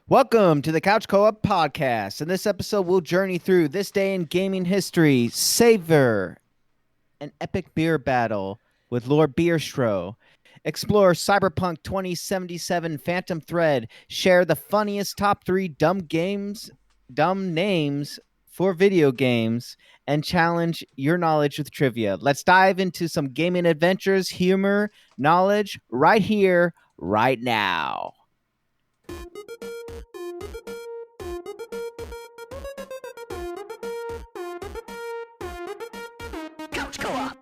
Welcome to the Couch Co-op Podcast. In this episode, we'll journey through this day in gaming history, savor an epic beer battle with Lord Beerstro, explore Cyberpunk 2077 Phantom Thread, share the funniest top 3 dumb names for video games, and challenge your knowledge with trivia. Let's dive into some gaming adventures, humor, knowledge, right here, right now. Couch Co-op.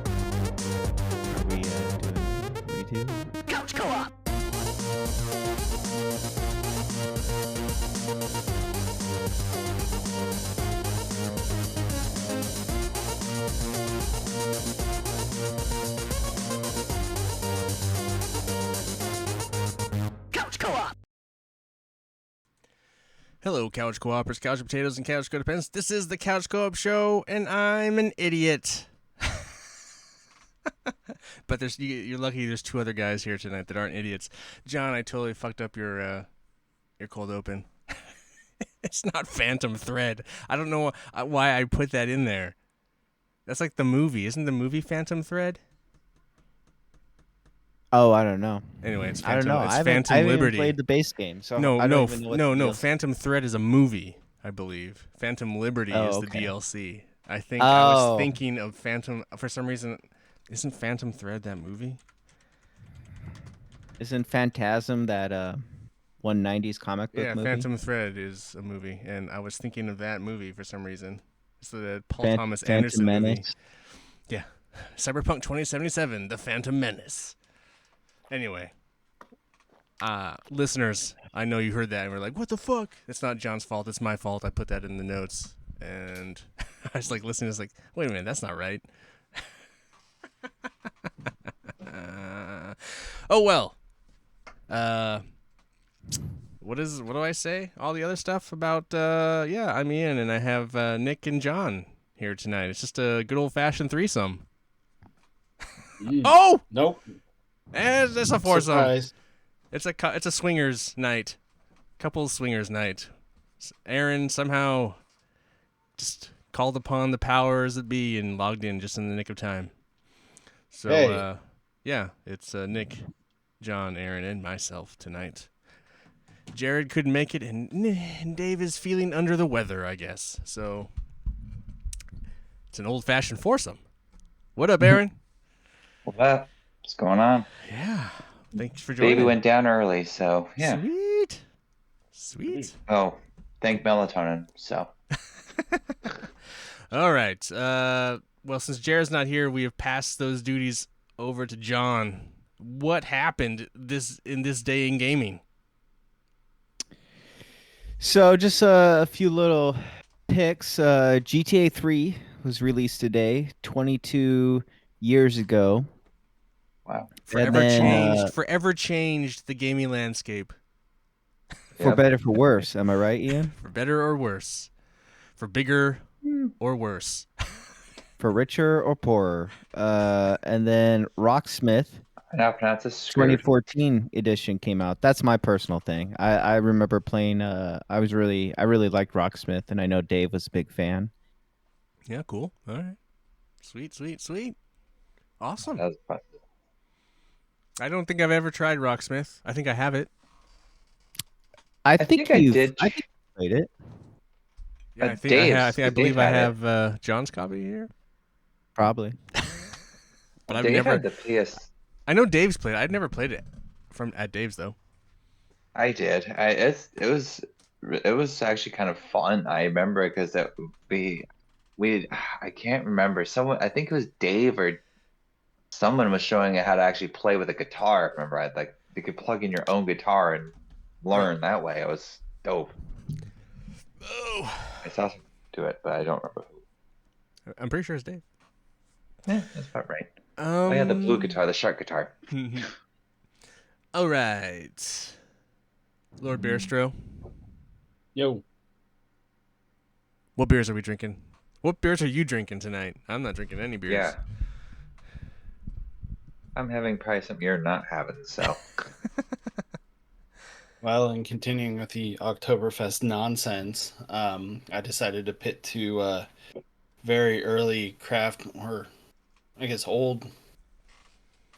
Are we doing redo? Couch Co-op. Couch Co-op. Hello, Couch Co-opers, Couch Potatoes, and Couch Codependents. This is the Couch Co-op Show, and I'm an idiot. But you're lucky there's two other guys here tonight that aren't idiots. John, I totally fucked up your cold open. It's not Phantom Thread. I don't know why I put that in there. That's like the movie. Isn't the movie Phantom Thread? Oh, I don't know. Anyway, it's I don't Phantom, know. it's I haven't Phantom Liberty. even played the base game, so No, I don't no, even know what no, the no. deal is. Phantom Thread is a movie, I believe. Phantom Liberty Oh, is the okay. DLC. I think I was Oh. thinking of Phantom for some reason. Isn't Phantom Thread that movie? Isn't Phantasm that 190s comic book Yeah, movie? Phantom Thread is a movie, and I was thinking of that movie for some reason. It's the Paul Thomas Phantom Anderson movie. Menace. Yeah, Cyberpunk 2077, The Phantom Menace. Anyway, listeners, I know you heard that and we're like, what the fuck? It's not John's fault. It's my fault. I put that in the notes. And I was like listening. I was like, wait a minute. That's not right. Oh, well. What do I say? All the other stuff about, I'm Ian and I have Nick and John here tonight. It's just a good old-fashioned threesome. Oh! Nope. And it's a foursome. Surprise. It's a swingers night, couples swingers night. Aaron somehow just called upon the powers that be and logged in just in the nick of time. So Hey. it's Nick, John, Aaron, and myself tonight. Jared couldn't make it, and Dave is feeling under the weather, I guess. So it's an old-fashioned foursome. What up, Aaron? What's going on? Yeah. Thanks for joining. Baby went down early, so yeah. Sweet. Oh, thank melatonin. So All right. Well, since Jared's not here, we have passed those duties over to John. What happened in this day in gaming? So just a few little picks. GTA 3 was released today, 22 years ago. wow. Forever changed the gaming landscape. For Yep. better, for worse. Am I right, Ian? For better or worse. For bigger or worse. For richer or poorer. And then Rocksmith. I now pronounce this screwed. 2014 edition came out. That's my personal thing. I remember playing. I really liked Rocksmith, and I know Dave was a big fan. Yeah, cool. All right. Sweet. Awesome. That was fun. I don't think I've ever tried Rocksmith. I think I have it. I think I you did. I think you played it. Yeah, I think Dave's- I believe Dave I had it. have John's copy here. Probably. But I've Dave never. had the PS. I know Dave's played it. I've never played it at Dave's though. I did. It was actually kind of fun. I remember because I can't remember. Someone, I think it was Dave or someone was showing you how to actually play with a guitar. Remember, you could plug in your own guitar and learn that way. It was dope. Oh. I saw someone do it, but I don't remember who. I'm pretty sure it's Dave. Yeah, that's about right. Oh yeah, the blue guitar, the shark guitar. All right, Lord Beerstro. Yo. What beers are we drinking? What beers are you drinking tonight? I'm not drinking any beers. Yeah. I'm having probably something you're not having, so. Well, and continuing with the Oktoberfest nonsense, I decided to pit to very early craft, or I guess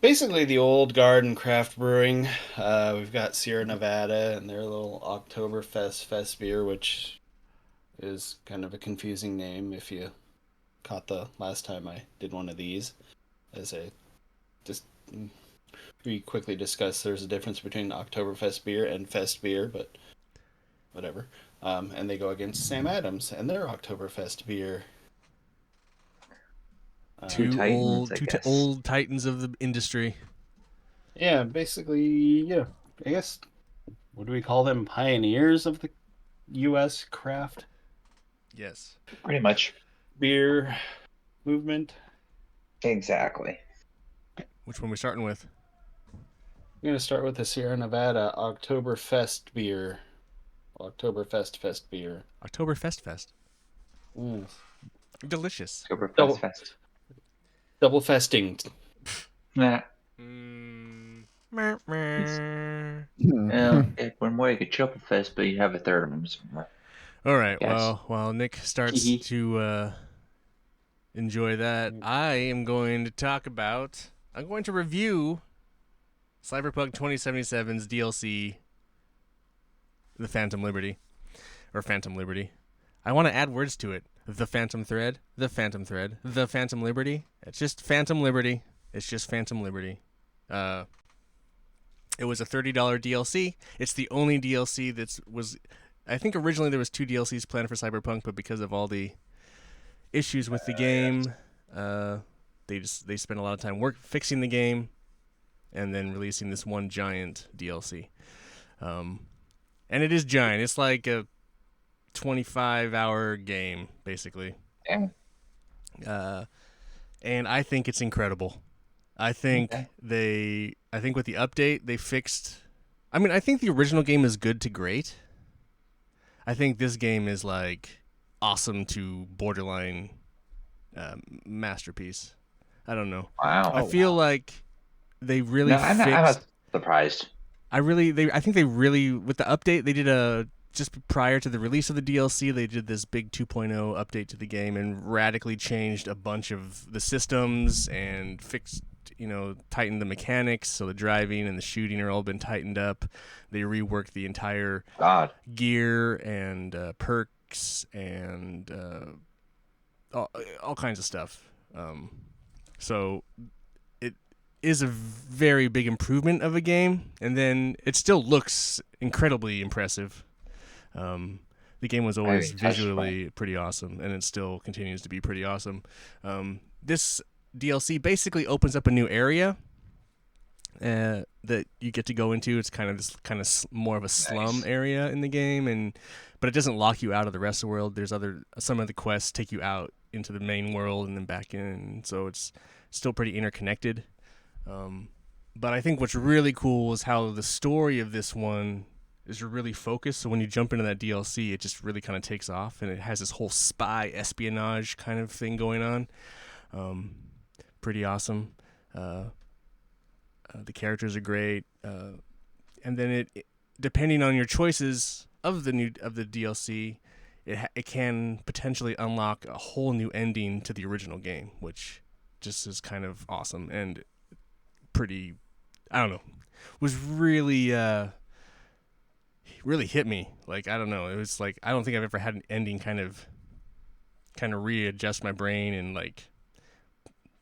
basically the old garden craft brewing. We've got Sierra Nevada and their little Oktoberfest Fest beer, which is kind of a confusing name if you caught the last time I did one of these. As I just we quickly discussed, there's a difference between Oktoberfest beer and Fest beer, but whatever. And they go against Sam Adams and their Oktoberfest beer. Two titans, I guess. old titans of the industry. Yeah, basically, yeah. I guess, what do we call them? Pioneers of the U.S. craft Yes. Pretty much. beer movement. Exactly. Which one are we starting with? I'm going to start with the Sierra Nevada Oktoberfest beer. Oktoberfest Fest beer. Oktoberfest Fest. Mm. Delicious. Double- Oktoberfest Fest. Double festing. Nah. Hmm. When more you could Oktoberfest, but you have a third of them somewhere. All right. Yes. Well, while Nick starts to enjoy that, I am going to talk about. I'm going to review Cyberpunk 2077's DLC, The Phantom Liberty, or Phantom Liberty. I want to add words to it. The Phantom Thread, The Phantom Thread, The Phantom Liberty. It's just Phantom Liberty. It's just Phantom Liberty. It was a $30 DLC. It's the only DLC was. I think originally there was 2 DLCs planned for Cyberpunk, but because of all the issues with the game, they spent a lot of time fixing the game, and then releasing this one giant DLC. And it is giant. It's like a 25-hour game, basically. Yeah. And I think it's incredible. I think Okay. I think with the update they fixed. I mean, I think the original game is good to great. I think this game is like awesome to borderline masterpiece. I don't know. Wow. I feel like they really No, I'm fixed. not surprised. I think they really, with the update they did just prior to the release of the DLC, they did this big 2.0 update to the game and radically changed a bunch of the systems and fixed, tightened the mechanics, so the driving and the shooting are all been tightened up. They reworked the entire God. gear and perks and all kinds of stuff. So it is a very big improvement of a game, and then it still looks incredibly impressive. The game was always visually pretty awesome, and it still continues to be pretty awesome. This DLC basically opens up a new area that you get to go into. It's kind of more of a slum area in the game, but it doesn't lock you out of the rest of the world. There's some of the quests take you out into the main world and then back in, so it's still pretty interconnected. But I think what's really cool is how the story of this one is really focused. So when you jump into that DLC, it just really kind of takes off, and it has this whole spy espionage kind of thing going on. Pretty awesome. The characters are great, and then it depending on your choices of the DLC, it can potentially unlock a whole new ending to the original game, which just is kind of awesome and pretty. I don't know, was really really hit me. Like, I don't know, it was like I don't think I've ever had an ending kind of readjust my brain and like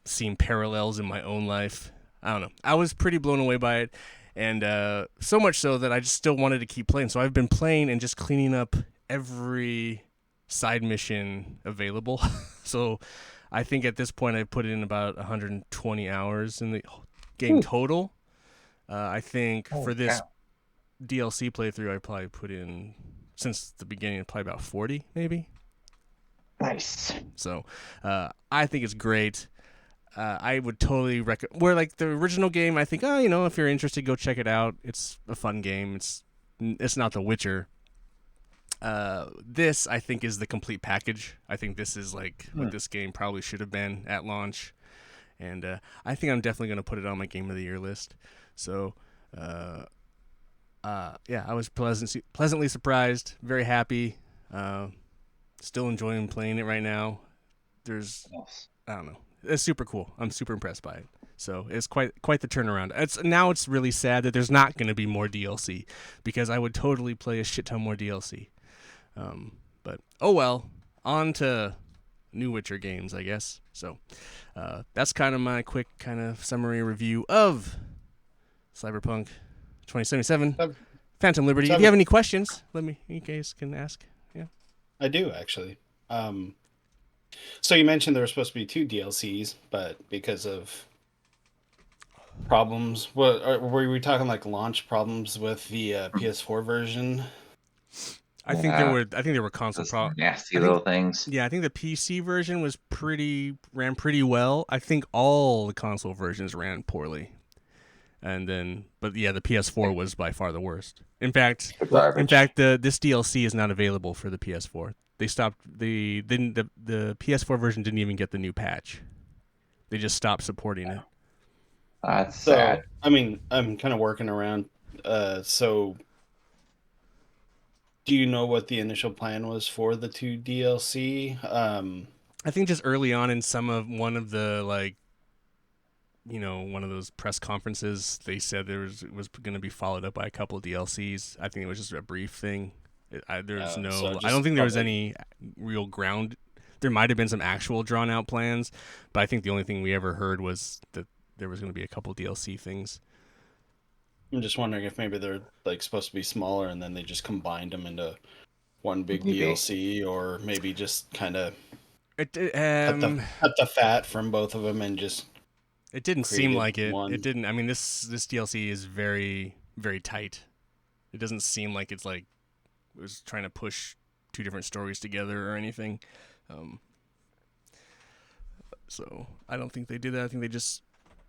seeing parallels in my own life. I don't know. I was pretty blown away by it, and so much so that I just still wanted to keep playing. So I've been playing and just cleaning up every side mission available. So I think at this point I've put in about 120 hours in the game total. I think for this DLC playthrough, I probably put in, since the beginning, probably about 40 maybe. Nice. So I think it's great. I would totally recommend. Where like the original game, I think, if you're interested, go check it out. It's a fun game. It's not The Witcher, This I think is the complete package. I think this is like what this game probably should have been at launch, and I think I'm definitely gonna put it on my game of the year list. So, yeah, I was pleasantly surprised, very happy. Still enjoying playing it right now. Yes. I don't know, it's super cool. I'm super impressed by it. So it's quite the turnaround. It's really sad that there's not going to be more DLC, because I would totally play a shit ton more DLC. But oh well, on to new Witcher games, I guess. So that's kind of my quick kind of summary review of Cyberpunk 2077, Uh, Phantom Liberty. If you have any questions, you guys can ask. Yeah, I do actually. So you mentioned there were supposed to be 2 DLCs, but because of problems, were we talking like launch problems with the PS4 version? I think there were console Those problems. nasty little things. Yeah, I think the PC version ran pretty well. I think all the console versions ran poorly. And then, but yeah, the PS4 was by far the worst. In fact, Garbage. this DLC is not available for the PS4. They stopped the PS4 version didn't even get the new patch. They just stopped supporting it. That's So, sad. I mean, I'm kind of working around. So, do you know what the initial plan was for the 2 DLC? I think just early on in one of the one of those press conferences, they said it was going to be followed up by a couple of DLCs. I think it was just a brief thing. I don't think there was any real ground. There might have been some actual drawn out plans, but I think the only thing we ever heard was that there was going to be a couple DLC things. I'm just wondering if maybe they're like supposed to be smaller and then they just combined them into one big Maybe. DLC, or maybe just kind of It cut the fat from both of them and just. It didn't seem created like it. one. It didn't. I mean, this DLC is very, very tight. It doesn't seem like it was trying to push 2 different stories together or anything. So I don't think they did that. I think they just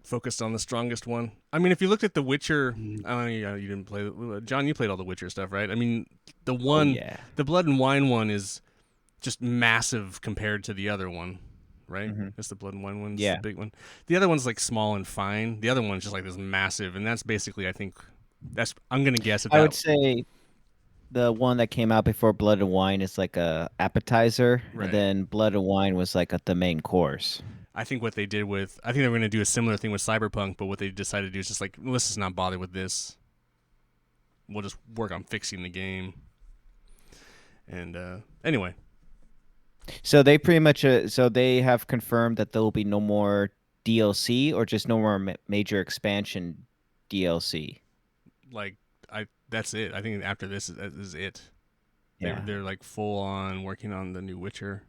focused on the strongest one. I mean, if you looked at The Witcher, you didn't play. John, you played all the Witcher stuff, right? I mean, the Blood and Wine one is just massive compared to the other one. Right? Mm-hmm. That's the Blood and Wine one's Yeah. the big one. The other one's like small and fine. The other one's just like this massive, and that's basically, I think, I'm gonna guess at that. I would say the one that came out before Blood and Wine is like a appetizer, Right. and then Blood and Wine was like the main course. I think what they did I think they were gonna do a similar thing with Cyberpunk, but what they decided to do is just like, let's just not bother with this. We'll just work on fixing the game. And anyway. So they pretty much so they have confirmed that there will be no more DLC or just no more major expansion DLC. That's it. I think after this is it. Yeah. They're like full on working on the new Witcher.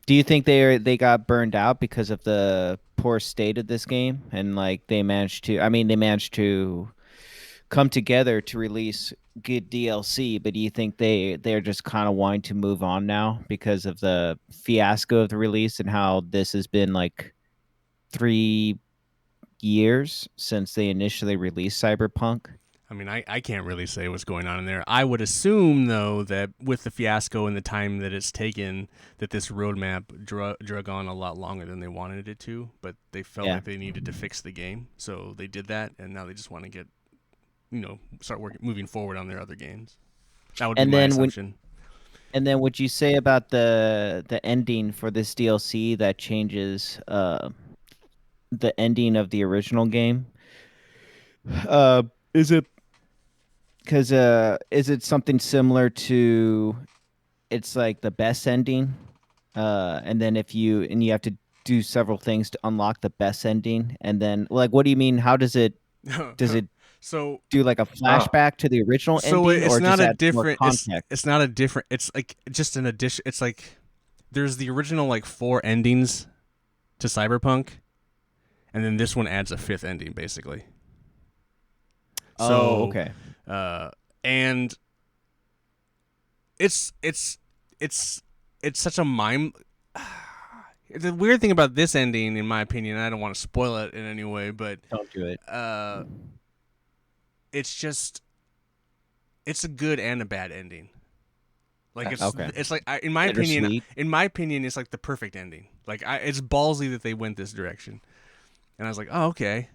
Do you think they got burned out because of the poor state of this game, and like they managed to come together to release good DLC, but do you think they're just kind of wanting to move on now because of the fiasco of the release and how this has been like 3 years since they initially released Cyberpunk? I mean, I can't really say what's going on in there. I would assume, though, that with the fiasco and the time that it's taken, that this roadmap drug on a lot longer than they wanted it to, but they felt like they needed to fix the game. So they did that, and now they just want to get, start moving forward on their other games. That would be my assumption. And then would you say about the ending for this DLC that changes the ending of the original game? Is it something similar to it's like the best ending? And then you have to do several things to unlock the best ending, and then like what do you mean? How does it so do like a flashback to the original so ending? it's or not does a that more different context? it's not a different it's like just an addition. It's like there's the original like 4 endings to Cyberpunk, and then this one adds a 5th ending basically. So, okay. And it's such a mime. The weird thing about this ending, in my opinion, I don't want to spoil it in any way, but Don't do it. it's a good and a bad ending. Like Okay. it's like in my Bittersweet. opinion, it's like the perfect ending. Like it's ballsy that they went this direction, and I was like, oh okay,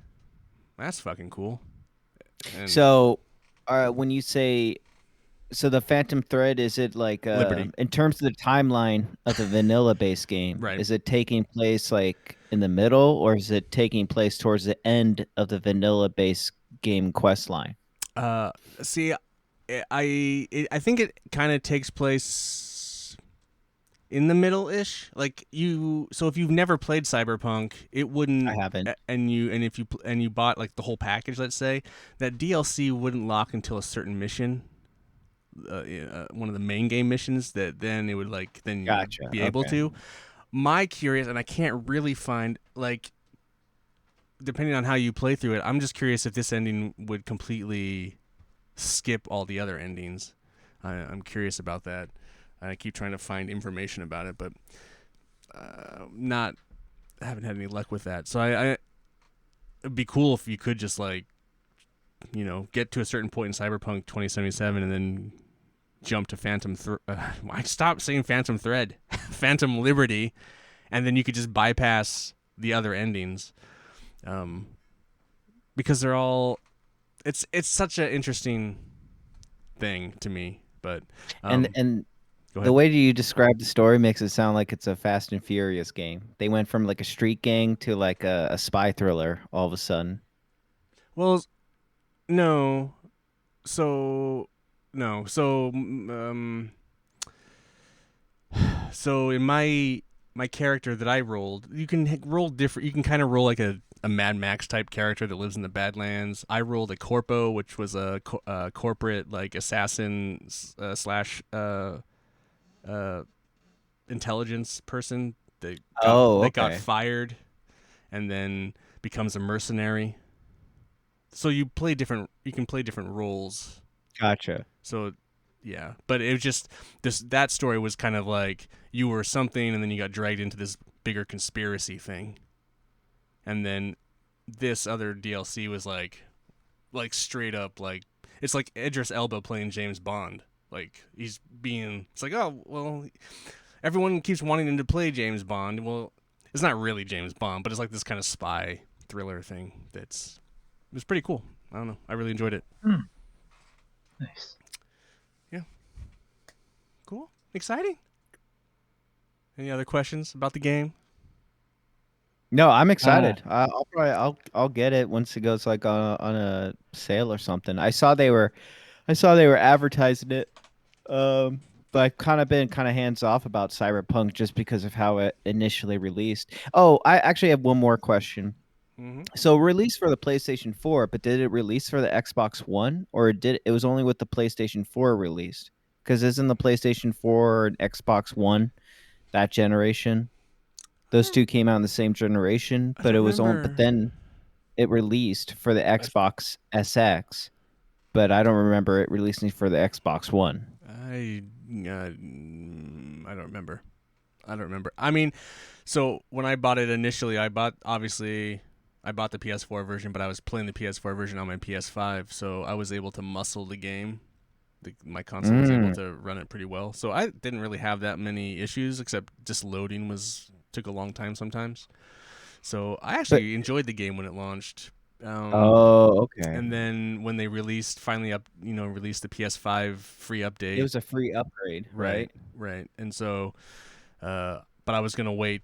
that's fucking cool. And So, when you say so, the Phantom Thread, is it like Liberty, in terms of the timeline of the vanilla base game? right? Is it taking place like in the middle, or is it taking place towards the end of the vanilla base game quest line? Uh, see, I think it kind of takes place in the middle ish. Like so if you've never played Cyberpunk, it I wouldn't. haven't. And if you bought like the whole package, let's say that DLC wouldn't lock until a certain mission, one of the main game missions. That then it would then you would Gotcha. be able Okay. to. My curious, and I can't really find depending on how you play through it. I'm just curious if this ending would completely skip all the other endings. I'm curious about that. I keep trying to find information about it, but not I haven't had any luck with that. So it'd be cool if you could just get to a certain point in Cyberpunk 2077 and then jump to I stopped saying Phantom Thread, Phantom Liberty, and then you could just bypass the other endings, because they're all. It's such an interesting thing to me, but And go the ahead. way that you describe the story makes it sound like it's a Fast and Furious game. They went from like a street gang to like a spy thriller all of a sudden. Well, no, so no, so in my character that I rolled, you can roll different. You can kind of roll like a Mad Max type character that lives in the Badlands. I rolled a corpo, which was a corporate like assassin slash uh, intelligence person Oh, that got okay. fired and then becomes a mercenary. So you play different. You can play different roles. Gotcha. So yeah, but it was just that story was kind of like you were something and then you got dragged into this bigger conspiracy thing. And then this other DLC was like straight up like it's like Idris Elba playing James Bond. Like it's like, oh well, everyone keeps wanting him to play James Bond. Well, it's not really James Bond, but it's like this kind of spy thriller thing it was pretty cool. I don't know. I really enjoyed it. Nice. Yeah. Cool. Exciting. Any other questions about the game? No, I'm excited. I'll probably I'll get it once it goes like on a sale or something. I saw they were advertising it. But I've kind of been kind of hands off about Cyberpunk just because of how it initially released. Oh, I actually have one more question. Mm-hmm. So released for the PlayStation 4, but did it release for the Xbox One, or did it was only with the PlayStation 4 released? Because isn't the PlayStation 4 and Xbox One that generation? Those two came out in the same generation, I but don't it was on. But remember. then it released for the Xbox SX, but I don't remember it releasing for the Xbox One. I don't remember. I don't remember. I mean, so when I bought it initially, I bought the PS4 version, but I was playing the PS4 version on my PS5, so I was able to muscle the game. My console was able Mm. to run it pretty well, so I didn't really have that many issues, except just loading took a long time sometimes. So I But actually enjoyed the game when it launched. oh, okay. And then when they released the PS5 free It update, was a free upgrade, right, right? right, and so, but I was gonna wait.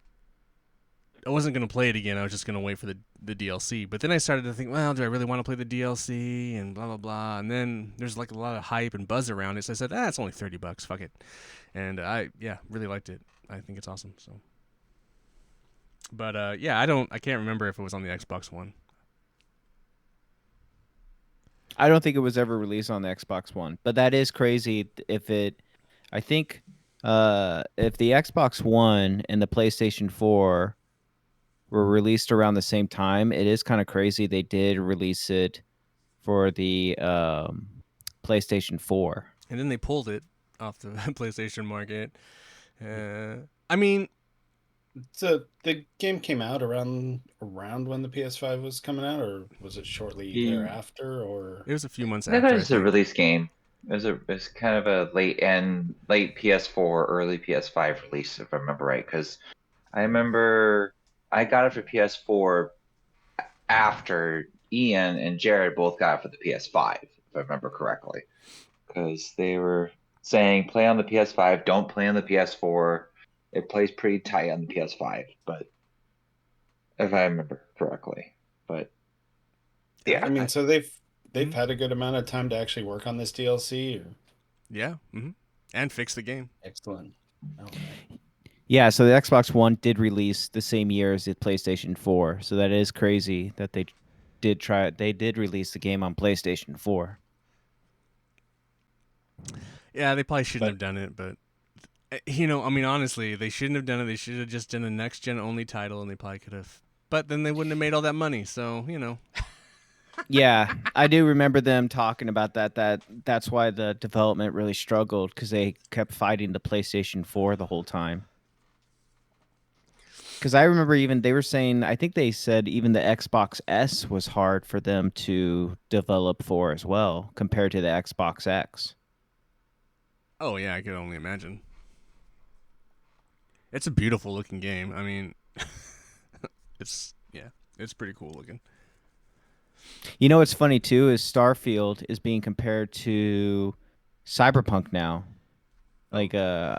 I wasn't gonna play it again. I was just gonna wait for the DLC. But then I started to think, well, do I really want to play the DLC and blah blah blah? And then there's like a lot of hype and buzz around it. So I said, it's only $30. Fuck it. And I really liked it. I think it's awesome. So, but I can't remember if it was on the Xbox One. I don't think it was ever released on the Xbox One, but that is crazy if it I think if the Xbox One and the PlayStation 4 were released around the same time, it is kind of crazy they did release it for the PlayStation 4. And then they pulled it off the PlayStation market. I mean, So the game came out around when the PS5 was coming out, or was it shortly Ye- thereafter? Or it was a few months I think it after. I was a think. release game. It's kind of a late PS4, early PS5 release, if I remember right. Because I remember I got it for PS4 after Ian and Jared both got it for the PS5, if I remember correctly. Because they were saying play on the PS5, don't play on the PS4. It plays pretty tight on the PS5, but if I remember correctly. But Yeah, I yeah, mean, so they've Mhm. had a good amount of time to actually work on this DLC. Or... yeah, and fix the game. Excellent. All right. Yeah, so the Xbox One did release the same year as the PlayStation 4. So that is crazy that they did release the game on PlayStation 4. Yeah, they probably shouldn't But have done it, but I mean, honestly, they shouldn't have done it. They should have just done a next gen only title, and they probably could have. But then they wouldn't have made all that money. So Yeah, I do remember them talking about that's why the development really struggled because they kept fighting the PlayStation 4 the whole time. Because I remember even they were saying, I think they said even the Xbox S was hard for them to develop for as well compared to the Xbox X. oh yeah, I could only imagine. It's a beautiful looking game. I mean, it's pretty cool looking. You know what's funny too is Starfield is being compared to Cyberpunk now. Oh, Like I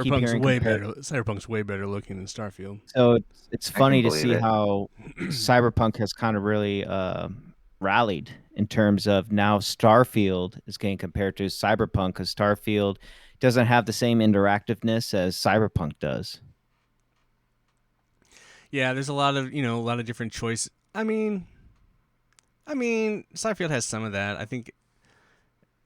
keep hearing compare. Cyberpunk's way better looking than Starfield. So it's I can funny to believe see it. how Cyberpunk has kind of really rallied in terms of now Starfield is getting compared to Cyberpunk because Starfield doesn't have the same interactiveness as Cyberpunk does. Yeah, there's a lot of different choices. I mean, Starfield has some of that. I think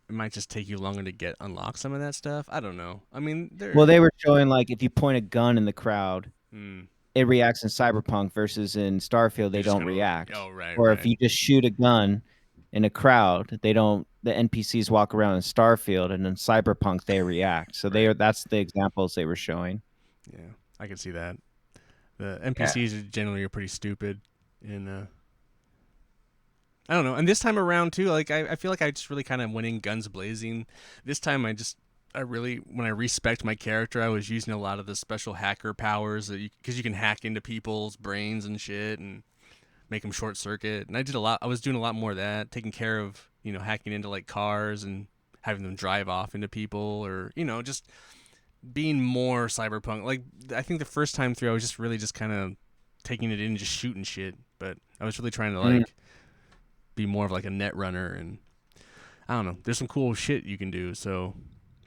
it might just take you longer to get unlock some of that stuff. I don't know. I mean, Well, they're they were showing like if you point a gun in the crowd, mm, it reacts in Cyberpunk versus in Starfield they they just don't kind of react. oh right, Or if right, you just shoot a gun in a crowd, they don't the NPCs walk around in Starfield and in Cyberpunk they react. So right. that's the examples they were showing. Yeah, I can see that. The Yeah. NPCs generally are pretty stupid, and I don't know. And this time around too, like I feel like I just really kind of went in guns blazing. This time I really when I respect my character, I was using a lot of the special hacker powers that because you can hack into people's brains and shit and make them short circuit. And I did a lot. I was doing a lot more of that, taking care of hacking into like cars and having them drive off into people, or just being more cyberpunk. Like I think the first time through, I was just really just kind of taking it in, and just shooting shit. But I was really trying to Mm. like be more of like a net runner, and I don't know. There's some cool shit you can do. So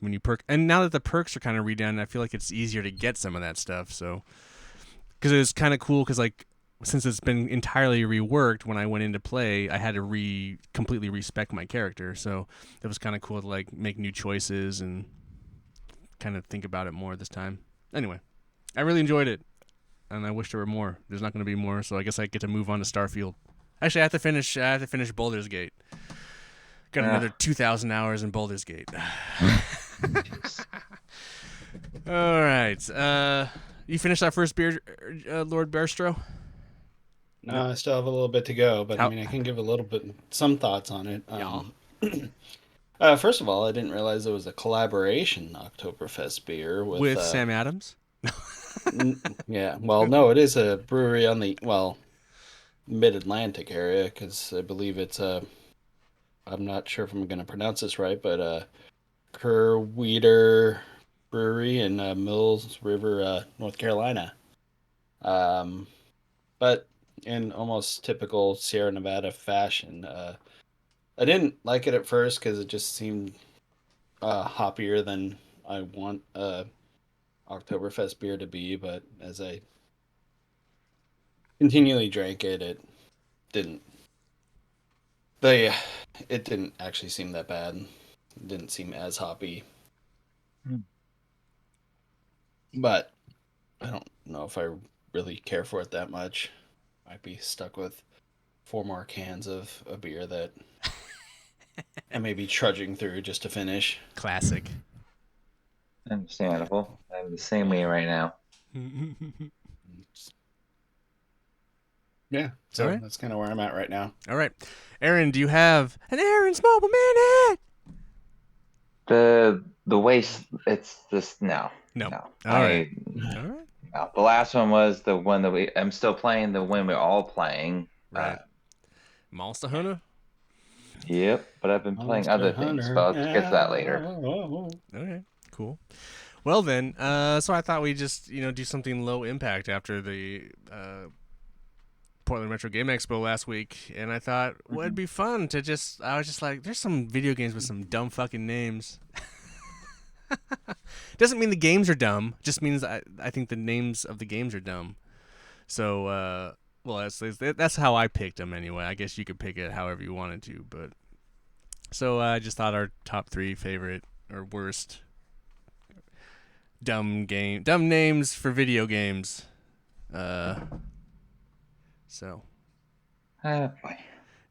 when you perk, and now that the perks are kind of redone, I feel like it's easier to get some of that stuff. So because it was kind of cool, because like since it's been entirely reworked, when I went into play, I had to completely respec my character. So it was kind of cool to like make new choices and kind of think about it more this time. Anyway, I really enjoyed it, and I wish there were more. There's not going to be more, so I guess I get to move on to Starfield. Actually, I have to finish Baldur's Gate. Got Uh, another 2,000 hours in Baldur's Gate. jeez. All right. You finished that first beer, Lord Beerstro? No. No, I still have a little bit to go, but I How? mean, I can give a little bit, some thoughts on it. Yeah. First of all, I didn't realize it was a collaboration Oktoberfest beer with, With Sam Adams? yeah, well, no, it is a brewery on the, well, mid-Atlantic area, because I believe it's I'm not sure if I'm going to pronounce this right, but Kerweeder Brewery in Mills River, North Carolina. Um, but in almost typical Sierra Nevada fashion, I didn't like it at first because it just seemed hoppier than I want Oktoberfest beer to be. But as I continually drank it, it didn't. They, it didn't actually seem that bad. It didn't seem as hoppy. Hmm. But I don't know if I really care for it that much. Might be stuck with 4 more cans of a beer that I may be trudging through just to finish. Classic. Understandable. I'm the same way right now. Yeah, All so right. that's kind of where I'm at right now. All right. Aaron, do you have an Aaron's Mobile Minute? The waste. It's this no. No. No. All right. Uh, All right. No. The last one was the one that I'm still playing. The one we're all playing. Right. Monster Hunter. Yep. But I've been playing Monster other things. But Hunter. I'll get to that later. Okay. Cool. Well then, so I thought we'd just do something low impact after the Portland Retro Game Expo last week, and I thought well, it'd be fun to I was just like, there's some video games with some dumb fucking names. Doesn't mean the games are dumb. Just means I think the names of the games are dumb. So, well, that's how I picked them anyway. I guess you could pick it however you wanted to, but so I just thought our top 3 favorite or worst dumb names for video games. So, Boy.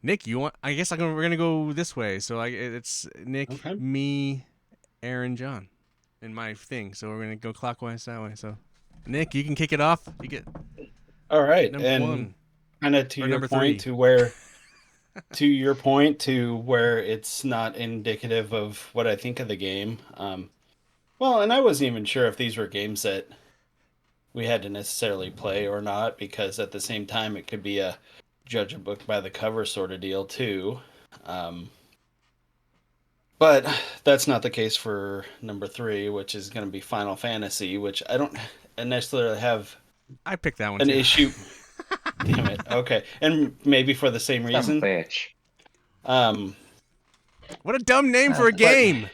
Nick, you want? I guess we're gonna go this way. So it's Nick, Okay. me, Aaron, John, in my thing. So we're gonna go clockwise that way. So, Nick, you can kick it off. You get All right, number and 1 kind of to or your number point, 3. to where it's not indicative of what I think of the game. Well, and I wasn't even sure if these were games that we had to necessarily play or not, because at the same time it could be a judge a book by the cover sort of deal too. But that's not the case for number 3, which is going to be Final Fantasy, which I don't necessarily have I picked that one an too. issue. Damn it. Okay, and maybe for the same Some reason. bitch. What a dumb name for a But- game.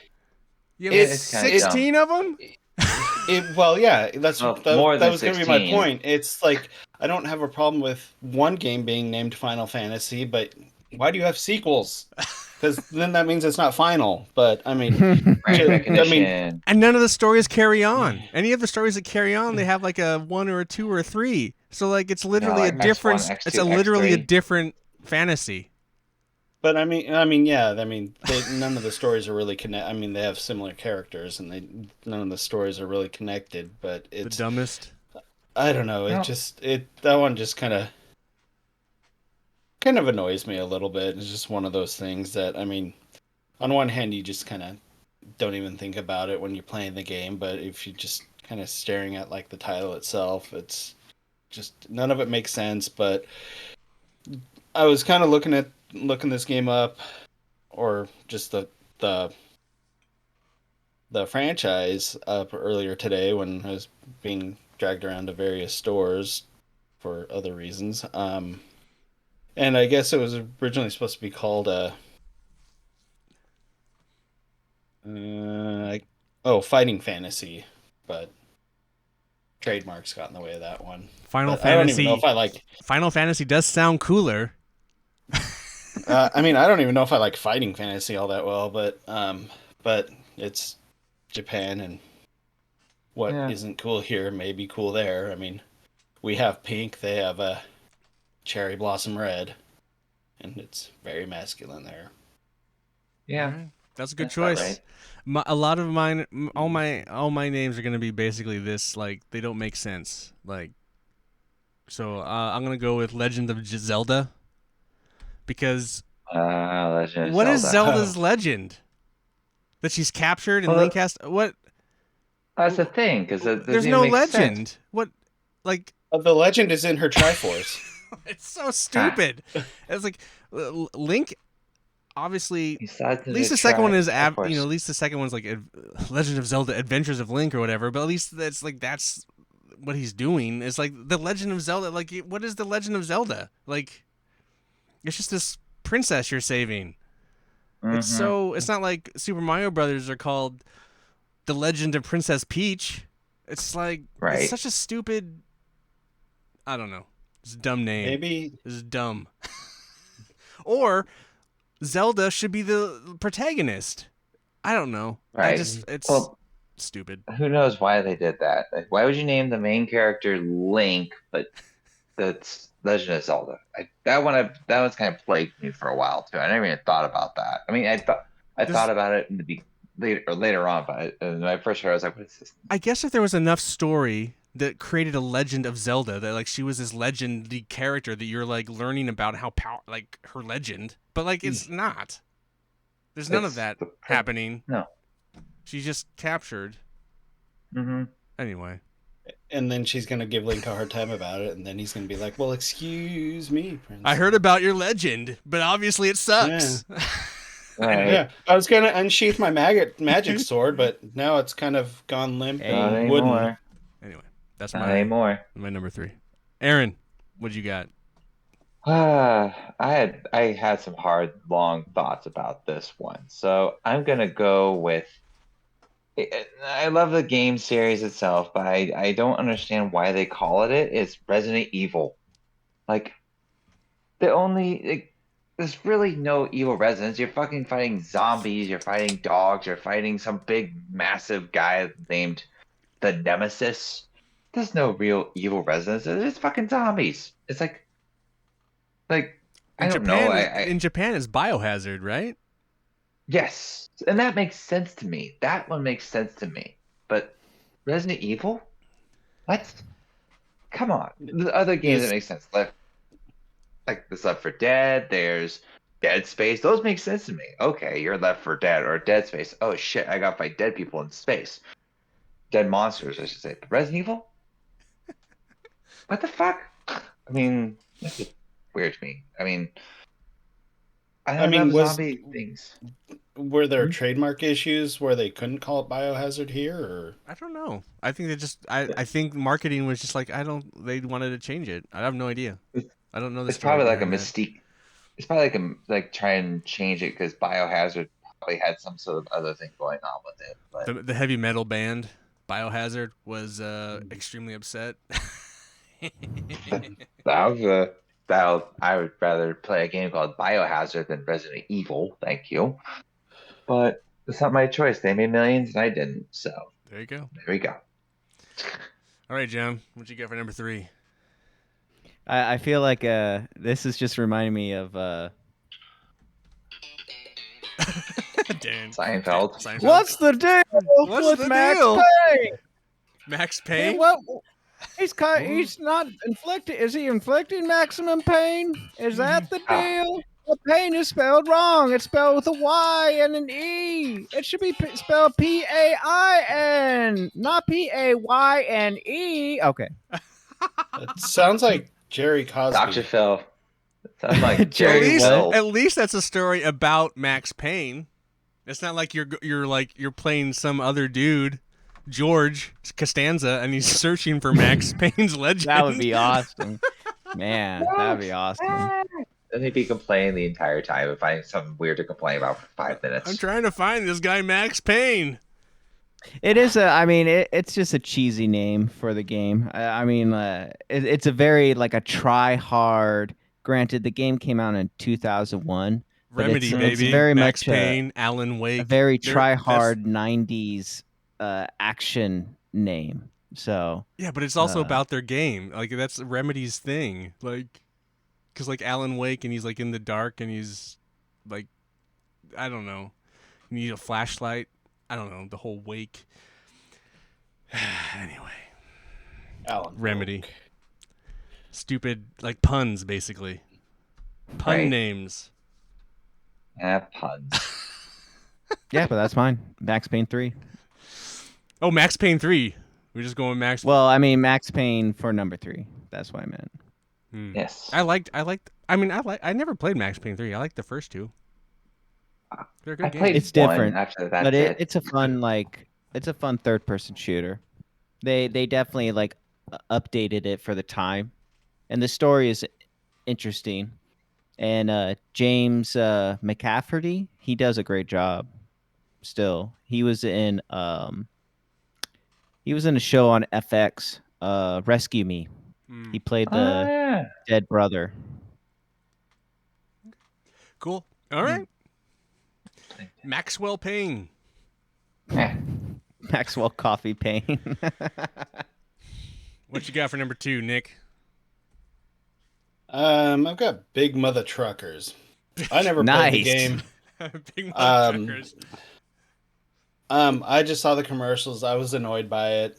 You have It's kinda 16 of them. Well, yeah, that's Well, that, more that than was going to be my 16. point. It's like I don't have a problem with one game being named Final Fantasy, but why do you have sequels? Because then that means it's not final. But I mean, Brand I mean, recognition. And none of the stories carry on. Any of the stories that carry on, they have like a 1 or a 2 or a 3. So like it's literally like a X1, different. X2, It's literally a X3. different fantasy. but I mean, yeah. I mean, none of the stories are really connected. I mean, they have similar characters, and none of the stories are really connected. But The it's dumbest. I don't know. No. That one just kind of annoys me a little bit. It's just one of those things that, I mean, on one hand, you just kind of don't even think about it when you're playing the game, but if you just kind of staring at like the title itself, it's just none of it makes sense. But I was kind of looking this game up, or just the the franchise up earlier today when I was being dragged around to various stores for other reasons. And I guess it was originally supposed to be called Fighting Fantasy, but trademarks got in the way of that one. Final But I don't even know Fantasy. if I like. Final Fantasy does sound cooler. I mean, I don't even know if I like Fighting Fantasy all that well, but it's Japan, and what Yeah. not cool here may be cool there. I mean, we have pink, they have a cherry blossom red, and it's very masculine there. Yeah. Alright. That's a good That's about choice. right. A lot of mine, all my names are gonna be basically this. Like they don't make sense. Like, so I'm gonna go with Legend of Zelda, because Legend of what is Zelda. Zelda's legend? That she's captured and Well, Link has what? That's the thing, because There's no legend. What? Like The legend is in her Triforce. it's so stupid. It's like Link. Obviously, at least the second one is at least the second one's like Legend of Zelda: Adventures of Link or whatever. But at least that's what he's doing. It's like the Legend of Zelda. Like, what is the Legend of Zelda? Like, it's just this princess you're saving. It's not like Super Mario Brothers are called The Legend of Princess Peach. It's like it's such a stupid. I don't know. It's a dumb name. Maybe It's dumb. Or Zelda should be the protagonist. I don't know. Right. It's Well, stupid. who knows why they did that? Like, why would you name the main character Link, but that's Legend of Zelda? That one's kind of plagued me for a while too. I never even thought about that. I mean, I thought about it in the later on, but when I first heard, I was like, "What is this?" I guess if there was enough story that created a Legend of Zelda, that like she was this legendary character that you're like learning about how like her legend, but like it's not. There's none of that happening. No. She's just captured. Mm-hmm. Anyway. And then she's gonna give Link a hard time about it, and then he's gonna be like, "Well, excuse me, Prince." I heard about your legend, but obviously it sucks. Right. Yeah, I was gonna unsheath my magic sword, but now it's kind of gone limp Hey. Not and wooden. anymore. Anyway, that's Not my anymore. number 3. Aaron, what you got? I had some hard, long thoughts about this one, so I'm gonna go with. I love the game series itself, but I don't understand why they call it it. It's Resident Evil. Like there's really no evil residents. You're fucking fighting zombies. You're fighting dogs. You're fighting some big, massive guy named the Nemesis. There's no real evil residents. It's fucking zombies. It's like I In don't know. Japan, I in Japan is Biohazard, right? Yes, and that makes sense to me. That one makes sense to me. But Resident Evil? What? Come on. The other games that make sense. Like there's Left 4 Dead, there's Dead Space. Those make sense to me. Okay, you're Left 4 Dead or Dead Space. Oh shit, I gotta fight dead people in space. Dead monsters, I should say. But Resident Evil? What the fuck? I mean, this is weird to me. I mean, I love zombie things. Were there Hmm? trademark issues where they couldn't call it Biohazard here, or I don't know. I think they just I think marketing was just like they wanted to change it. I have no idea. I don't know the It's story probably like a behind that. mystique. It's probably like try and change it because Biohazard probably had some sort of other thing going on with it. But The heavy metal band Biohazard was extremely upset. that was I would rather play a game called Biohazard than Resident Evil. Thank you. But it's not my choice. They made millions and I didn't. So There you go. there we go. All right, Jim, what you got for number 3? I feel like this is just reminding me of Dan. Seinfeld. Seinfeld. what's the deal What's with the Max deal? Payne? Max Hey, Payne? what? He's not inflicting. Is he inflicting maximum pain? Is that the Ah, deal? The pain is spelled wrong. It's spelled with a Y and an E. It should be spelled Pain, not Payne. Okay. it sounds like Jerry Cosby? Dr. Phil. Sounds like At Jerry Jerry least, Will. at least that's a story about Max Payne. It's not like you're playing some other dude, George Costanza, and he's searching for Max Payne's legend. That would be awesome. Man, that would be awesome. Then he'd be complaining the entire time and finding something weird to complain about for 5 minutes. I'm trying to find this guy Max Payne. It is it's just a cheesy name for the game. It's a very like a try hard. Granted, the game came out in 2001, but Remedy, it's baby. very Max much Payne, Alan Wake. a very They're- try that's- hard 90s action name. So Yeah, but it's also about their game. Like that's Remedy's thing. Like, because like Alan Wake, and he's like in the dark, and he's like, I don't know, you need a flashlight. I don't know the whole Wake. Anyway, Alan Remedy. Wake. Stupid like puns, basically. Pun Right. names. Puns. yeah, but that's mine. Max Payne 3. Oh, Max Payne 3. We're just going Max. Well, I mean Max Payne for number 3. That's what I meant. Yes. I never played Max Payne 3. I liked the first two. They're I good played games. It's different, one after that. But it's a fun it's a fun third person shooter. They definitely like updated it for the time, and the story is interesting. And James McCafferty, he does a great job. Still, he was in a show on FX, Rescue Me. Mm, He played Oh, the yeah. dead brother. cool. All right. Maxwell Payne. Eh, Maxwell Coffee Payne. What you got for number 2, Nick? I've got Big Mother Truckers. I never played the Nice. game. Big Mother Truckers. I just saw the commercials. I was annoyed by it.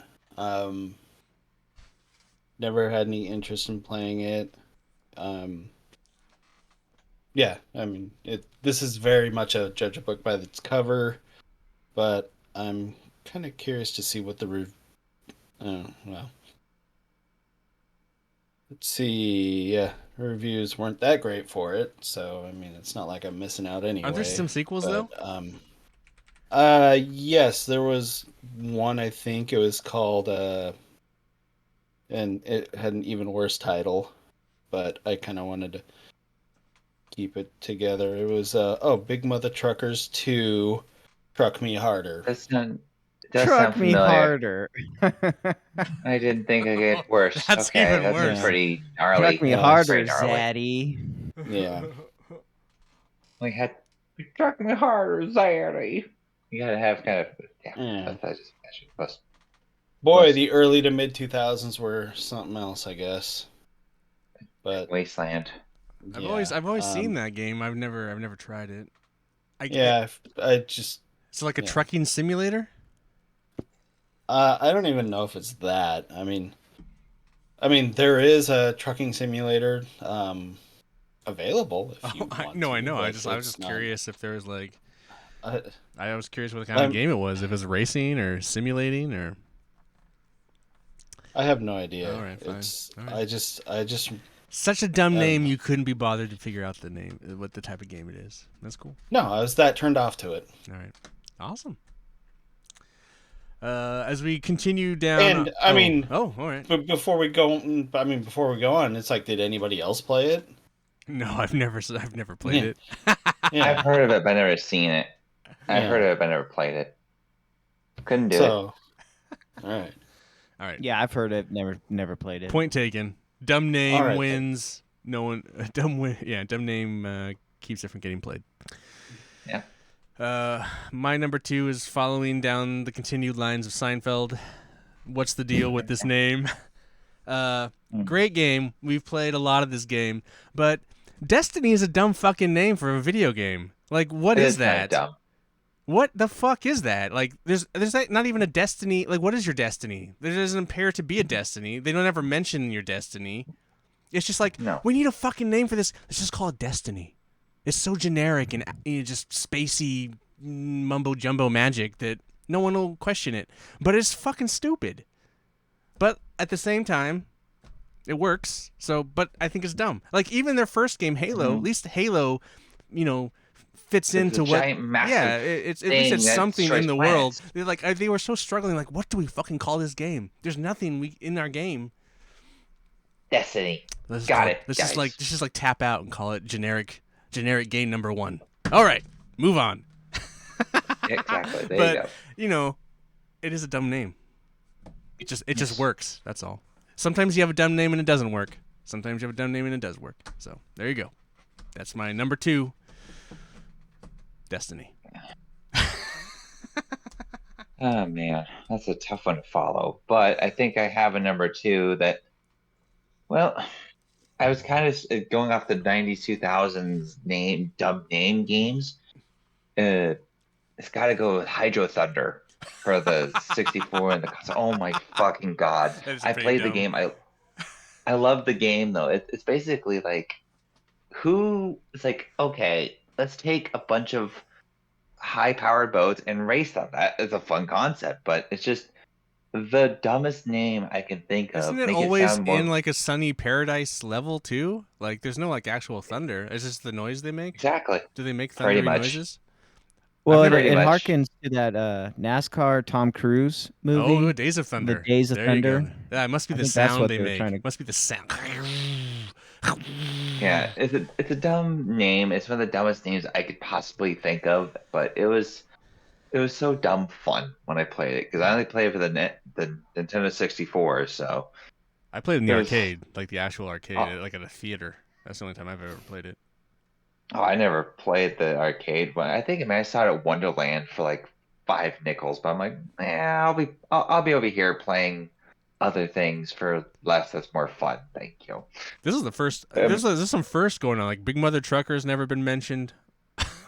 Never had any interest in playing it. Yeah, I mean, this is very much a judge a book by its cover, but I'm kind of curious to see what the well, let's see. Yeah, reviews weren't that great for it, so I mean, it's not like I'm missing out Aren't there anyway. some sequels But though? yes, there was one. I think it was called and it had an even worse title, but I kind of wanted to keep it together. It was Big Mother Truckers 2, Truck Me Harder. Does Truck sound me familiar. harder. I didn't think it get worse. That's Okay, even that seems Yeah. worse. pretty Truck gnarly. me Yeah, That's harder, pretty gnarly. Zaddy. Yeah. We had struck me harder, Zaddy. You gotta have kind of Yeah. That's just plus Boy, plus the early to mid 2000s were something else, I guess. But Wasteland. yeah, I've always seen that game. I've never tried it. yeah, I just It's like a yeah. trucking simulator. I don't even know if it's that. I mean, there is a trucking simulator available if Oh, you want I to, know. but I was it's just not. curious if there was like. I, I was curious what kind of I'm, game it was. If it was racing or simulating or. I have no idea. All right, fine. It's All right. I just Such a dumb I don't name, know. you couldn't be bothered to figure out the name, what the type of game it is. That's cool. No, I was that turned off to it. All right, awesome. As we continue down, And I mean, all right. but before we go on, it's like, did anybody else play it? No, I've never played it. Yeah, I've heard of it, but never seen it. I've yeah. heard of it, but never played it. Couldn't do it. So, all right, All right. Yeah, I've heard it. Never played it. Point taken. Dumb name all right. wins. No one. Dumb name keeps it from getting played. Yeah. My number 2 is following down the continued lines of Seinfeld. What's the deal with this name? Great game. We've played a lot of this game, but Destiny is a dumb fucking name for a video game. Like, what It is kinda that? dumb. What the fuck is that? Like, there's not even a destiny. Like, what is your destiny? There doesn't appear to be a destiny. They don't ever mention your destiny. It's just like, No. we need a fucking name for this. Let's just call it Destiny. It's so generic and just spacey mumbo jumbo magic that no one will question it. But it's fucking stupid. But at the same time, it works. So, but I think it's dumb. Like, even their first game, Halo, at least Halo, fits It's into a what. giant, massive Yeah, it's at least thing it's that something in destroys the planets. world. They're like, they were so struggling. Like, what do we fucking call this game? There's nothing in our game. Destiny. Let's Got it, Let's guys. just like tap out and call it generic game number 1. All right, move on. Exactly. There But you go. it is a dumb name. It just works. That's all. Sometimes you have a dumb name and it doesn't work. Sometimes you have a dumb name and it does work. So there you go. That's my number 2. Destiny. Oh man, that's a tough one to follow. But I think I have a number 2 that. Well, I was kind of going off the 90s, 2000s dumb name games. It's got to go with Hydro Thunder for the 64 and the console. Oh my fucking god! That is I pretty played the dumb. game. I love the game though. It's basically like it's like, okay, let's take a bunch of high-powered boats and race them. That is a fun concept, but it's just the dumbest name I can think of. Isn't it Make always sound more in like a sunny paradise level too? Like there's no like actual thunder. It's just the noise they make. exactly. Do they make Pretty thundery much. noises? Well, I've it, never- it Pretty much. harkens to that NASCAR Tom Cruise movie. Oh, Days of Thunder. The Days of There Thunder. You go. Yeah, it must be I the think that's sound what they they were make. trying to- Must be the sound. Yeah, it's a dumb name. It's one of the dumbest names I could possibly think of, but it was so dumb fun when I played it because I only played it for the Nintendo 64. So I played in the It was- arcade, like the actual arcade, Oh. like at a theater. That's the only time I've ever played it. I never played the arcade one. I think I saw it at Wonderland for like 5 nickels, but I'm like, I'll be over here playing other things for less. That's more fun. Thank you. This is the first. Um, There's some first going on. Like Big Mother Trucker's never been mentioned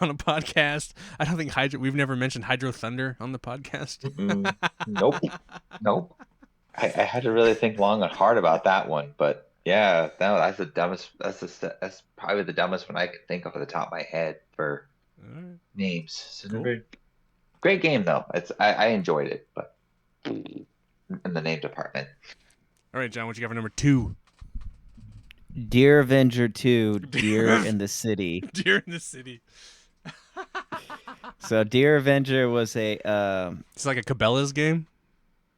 on a podcast. I don't think We've never mentioned Hydro Thunder on the podcast. Nope. I had to really think long and hard about that one, but yeah, no, that's the dumbest. That's probably the dumbest one I could think of at the top of my head for All right. names. So Cool. Great game though. I enjoyed it, but in the name department. All right, John, what you got for number 2? Dear Avenger 2, Deer in the City. Deer in the City. So Dear Avenger was a It's like a Cabela's game.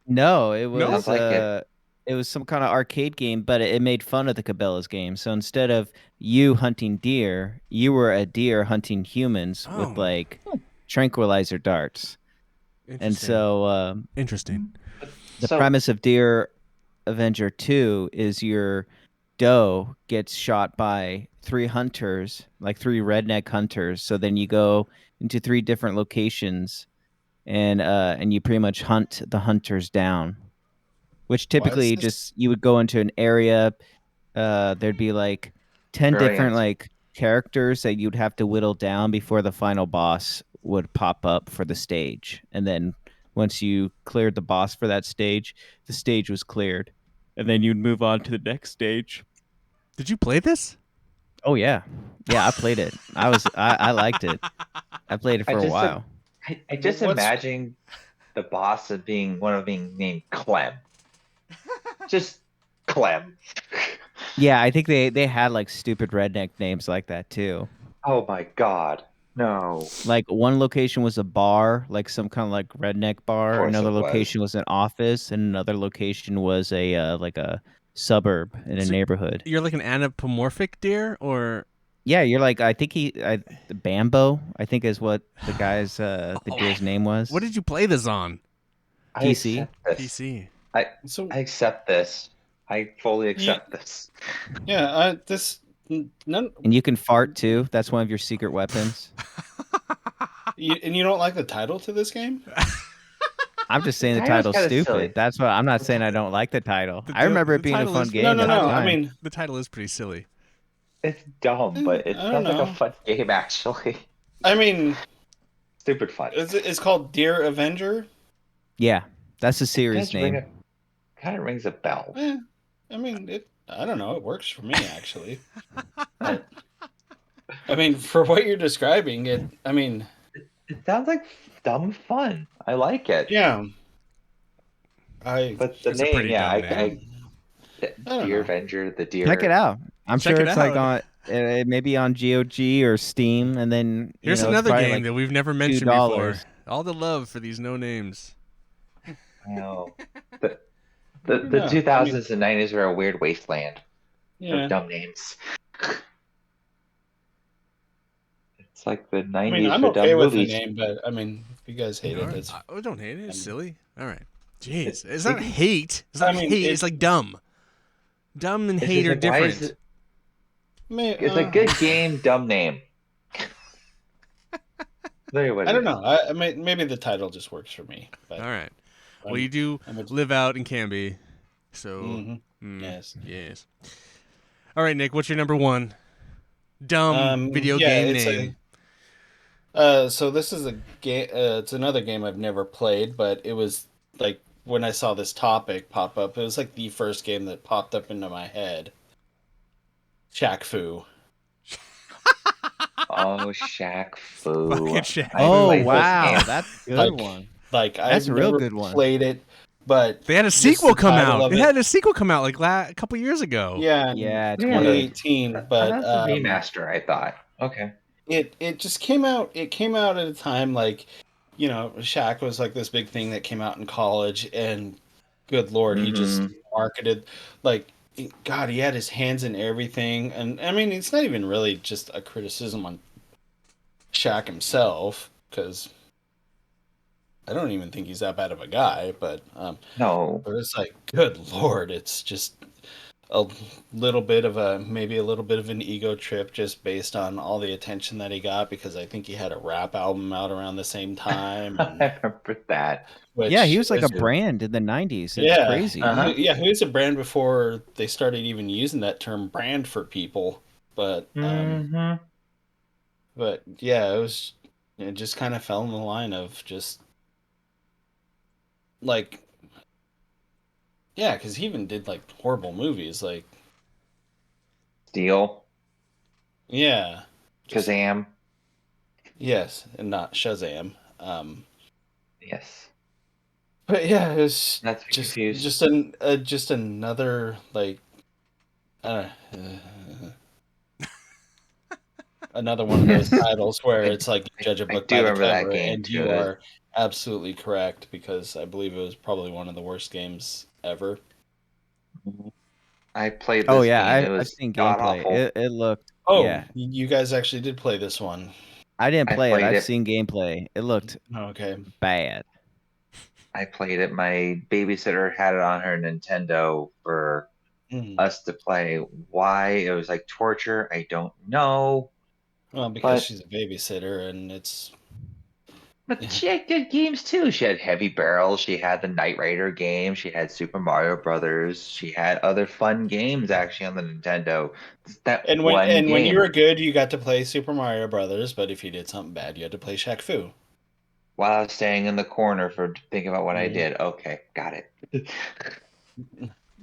no, it No? was Sounds like it. it was some kind of arcade game, but it made fun of the Cabela's game. So instead of you hunting deer, you were a deer hunting humans with Oh, like tranquilizer darts. And interesting. so Interesting. the So premise of Dear Avenger 2 is your doe gets shot by 3 hunters, like 3 redneck hunters. So then you go into 3 different locations and you pretty much hunt the hunters down. Which Why is typically this? just you would go into an area, there'd be like 10 different brilliant. like characters that you'd have to whittle down before the final boss would pop up for the stage. And then once you cleared the boss for that stage, the stage was cleared. And then you'd move on to the next stage. Did you play this? Oh yeah. Yeah, I played it. I liked it. I played it I for a just while. I just What's imagine the boss of being being named Clem. Just Clem. Yeah, I think they had like stupid redneck names like that too. Oh my god. No. Like one location was a bar, like some kind of like redneck Of bar. course Another it was. location was an office, and another location was a like a suburb in a So neighborhood. you're like an anthropomorphic deer, or Yeah, you're like I think Bambo, I think is what the guy's the Oh, deer's name was. what did you play this on? I PC. accept this. PC. so? I accept this. I fully You, accept this. yeah, this none. And you can fart too. That's one of your secret weapons. And you don't like the title to this game? I'm just saying the Title's title's kind of stupid. silly. That's what I'm not saying I don't like the title. The I remember the it being a title fun is No, game no, at the no. time. I mean, the title is pretty silly. It's dumb, but it I don't sounds like a know. fun game actually. I mean, Stupid fun. it's called Dear Avenger. Yeah, that's the It series does ring name. kind of rings a bell. I mean, I don't know. It works for me actually. But, I mean, for what you're describing, it. I mean, It sounds like dumb fun. I like it. yeah. I. But the It's a name, pretty yeah, dumb I name. don't Deer know. Avenger, the Check it deer. out. I'm Check sure it it's like out. on maybe on GOG or Steam, and then Here's it's another probably game like that we've never mentioned before. $2. All the love for these no names. I know. The Yeah, I mean, 2000s and 90s were a weird wasteland yeah. of dumb names. It's like the I mean, 90s I'm for okay dumb with the movies. name, but I mean, if you guys hate it, All right. that's. Oh, don't hate it. It's I mean, silly. All right. Jeez. It- It's not it- hate. It's I not mean, hate. It's like dumb. Dumb and It's hate just are like, why is different. it? May, It's a good game, dumb name. There you I don't know. I mean, maybe the title just works for me. But All right. Well, I'm- you do I'm a- live out in Canby. So, Mhm. mm, Yes. Yes. All right, Nick, what's your number 1 dumb video yeah, game it's name? So this is a game. It's another game I've never played, but it was like when I saw this topic pop up, it was like the first game that popped up into my head. Shaq Fu. Oh, Shaq Fu. Fucking Shaq I Oh played this wow, game. that's a good Like- one. Like That's I've a real never good one. played it, but They had a just sequel the come title out. of They it- had a sequel come out like a couple years ago. Yeah, in Yeah, it's Yeah. weird. 2018. But That's a remaster, I thought. Okay. it just came out. It came out at a time like, Shaq was like this big thing that came out in college, and good lord, he just marketed like. God, he had his hands in everything, and I mean, it's not even really just a criticism on Shaq himself, because I don't even think he's that bad of a guy. But No. it's like, good lord, it's just a little bit of maybe a little bit of an ego trip just based on all the attention that he got, because I think he had a rap album out around the same time. I And, remember that. Yeah, he was like a is- brand in the '90s. It's yeah, crazy. Uh-huh. he was a brand before they started even using that term brand for people. But Mhm. but yeah, it just kind of fell in the line of just like, yeah, because he even did like horrible movies, like, Steel. yeah, Kazam. yes, and not Shazam. Yes. But yeah, it was Not to be confused. just another like uh, another one of those titles where it's like you judge a I book do by the remember that cover, game and you too. are absolutely correct because I believe it was probably one of the worst games ever. I played Oh this yeah, game. It I've was seen god gameplay. awful. It looked Oh, yeah. you guys actually did play this one. I didn't I play it. played I've it. seen gameplay. It looked Okay. bad. I played it. My babysitter had it on her Nintendo for Mhm. us to play. Why? It was like torture. I don't know. Well, because But she's a babysitter, and it's but she had good games too. She had Heavy Barrel. She had the Knight Rider game. She had Super Mario Brothers. She had other fun games actually on the Nintendo. It's that one when you game. were good, you got to play Super Mario Brothers, but if you did something bad, you had to play Shaq Fu. While I was staying in the corner for thinking about what I Mhm. did. Okay, got it.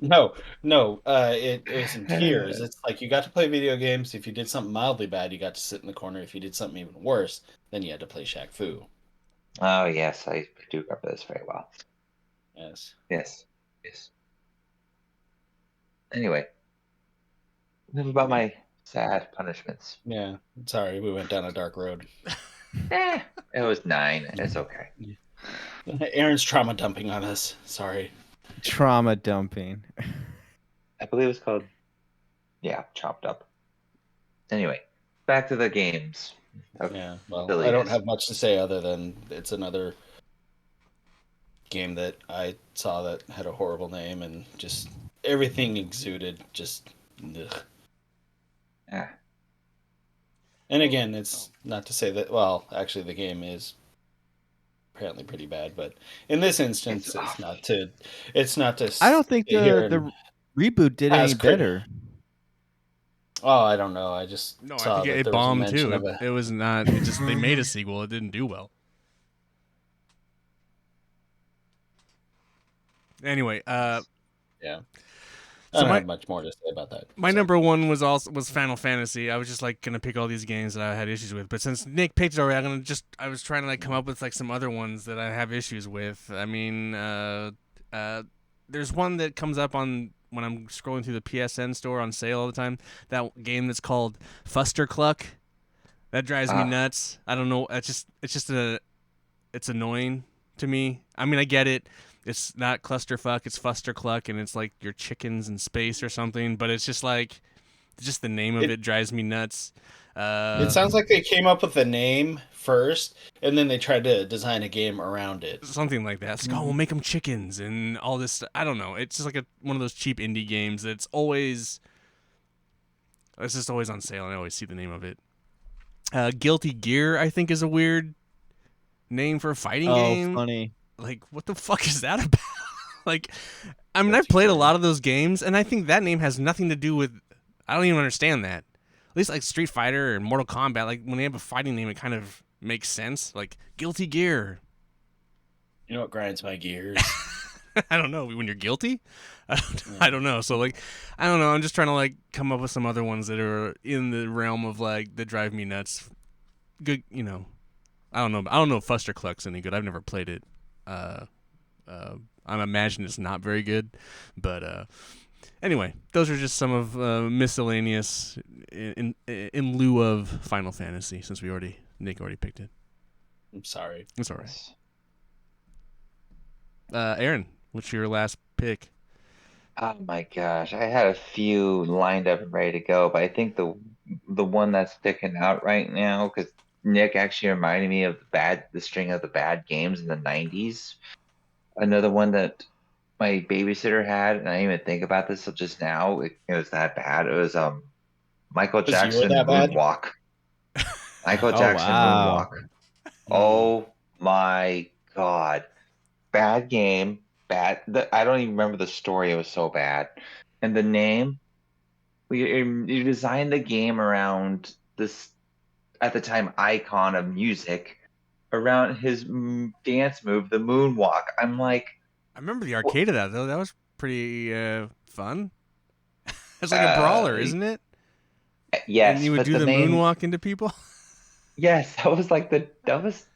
No, no, it was in tiers. It's like you got to play video games. If you did something mildly bad, you got to sit in the corner. If you did something even worse, then you had to play Shaq Fu. Oh yes, I do remember this very well. Yes. Yes, yes. Anyway, enough about Yeah. my sad punishments. Yeah. Sorry, we went down a dark road. It was 9. It's okay. Aaron's trauma dumping on us. Sorry. Trauma dumping. I believe it's called, yeah, chopped up. Anyway, back to the games of Yeah. Well, I don't silliness. have much to say other than it's another game that I saw that had a horrible name and just everything exuded just. Ugh. Yeah, And again, it's not to say that. Well, actually, the game is apparently pretty bad, but in this it's instance, it's awful. not to. It's not to I sit don't think here and the reboot did as any crit. better. Oh, I don't know. I just No, I saw think that it there was a bombed too. mention of a. It was not. It just they made a sequel. It didn't do well. Anyway, Yeah, I so don't my have much more to say about that. my So number one was Final Fantasy. I was just like gonna pick all these games that I had issues with, but since Nick picked it already, I was trying to like come up with like some other ones that I have issues with. I mean, there's one that comes up on when I'm scrolling through the PSN store on sale all the time. That game that's called Fuster Cluck. That drives me Ah, nuts. I don't know. It's annoying to me. I mean, I get it. It's not clusterfuck. It's fuster cluck, and it's like your chickens in space or something. But it's just like, just the name of it it drives me nuts. it sounds like they came up with the name first, and then they tried to design a game around it. Something like that. It's like, oh, we'll make them chickens and all this. I don't know. It's just like one of those cheap indie games that's always. It's just always on sale, and I always see the name of it. Guilty Gear, I think, is a weird name for a fighting Oh, game. funny. Like, what the fuck is that about? Like, I mean, I've Guilty played a Gear. lot of those games, and I think that name has nothing to do with. I don't even understand that. At least like Street Fighter or Mortal Kombat, like when they have a fighting name, it kind of makes sense. Like Guilty Gear. You know what grinds my gears? I don't know. When you're guilty, I don't know. So like, I don't know. I'm just trying to like come up with some other ones that are in the realm of like that drive me nuts. Good, you know. I don't know. I don't know if Fuster Cluck's any good. I've never played it. Uh, I imagine it's not very good, but anyway, those are just some of miscellaneous in lieu of Final Fantasy. Since Nick already picked it. I'm sorry. It's all right. yes. Aaron, what's your last pick? Oh my gosh, I had a few lined up and ready to go, but I think the one that's sticking out right now, because Nick actually reminded me of the string of the bad games in the '90s. Another one that my babysitter had, and I didn't even think about this till just now. It was that bad. It was Michael Because you were Jackson that bad? Moonwalk. Michael Oh Jackson wow. Moonwalk. Oh my God. Bad game. I don't even remember the story. It was so bad. And the name, you designed the game around this, at the time, icon of music, around his dance move, the moonwalk. I'm like, I remember the what? arcade of that though. That was pretty fun. It's like a Uh, brawler, isn't it? And yes, you would but do the the name, moonwalk into people. yes, that was like that was.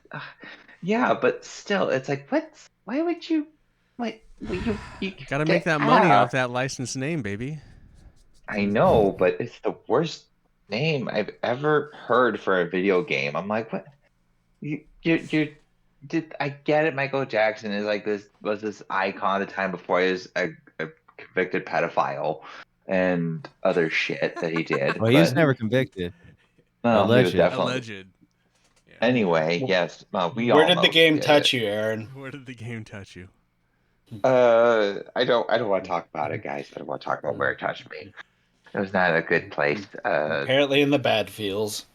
Yeah, but still, it's like, what? Why would you? What? You Gotta make get that money off that licensed name, baby. I know, but it's the worst name I've ever heard for a video game. I'm like, what? You did I get it? Michael Jackson is like this icon at the time before he was a convicted pedophile and other shit that he did. Well, he was But never convicted. no, he was Alleged. definitely. Alleged. Yeah. Anyway, yes, we Where all did the know he game did touch it. you, Aaron? Where did the game touch you? I don't want to talk about it, guys. I don't want to talk about where it touched me. It was not a good place. Apparently in the bad feels.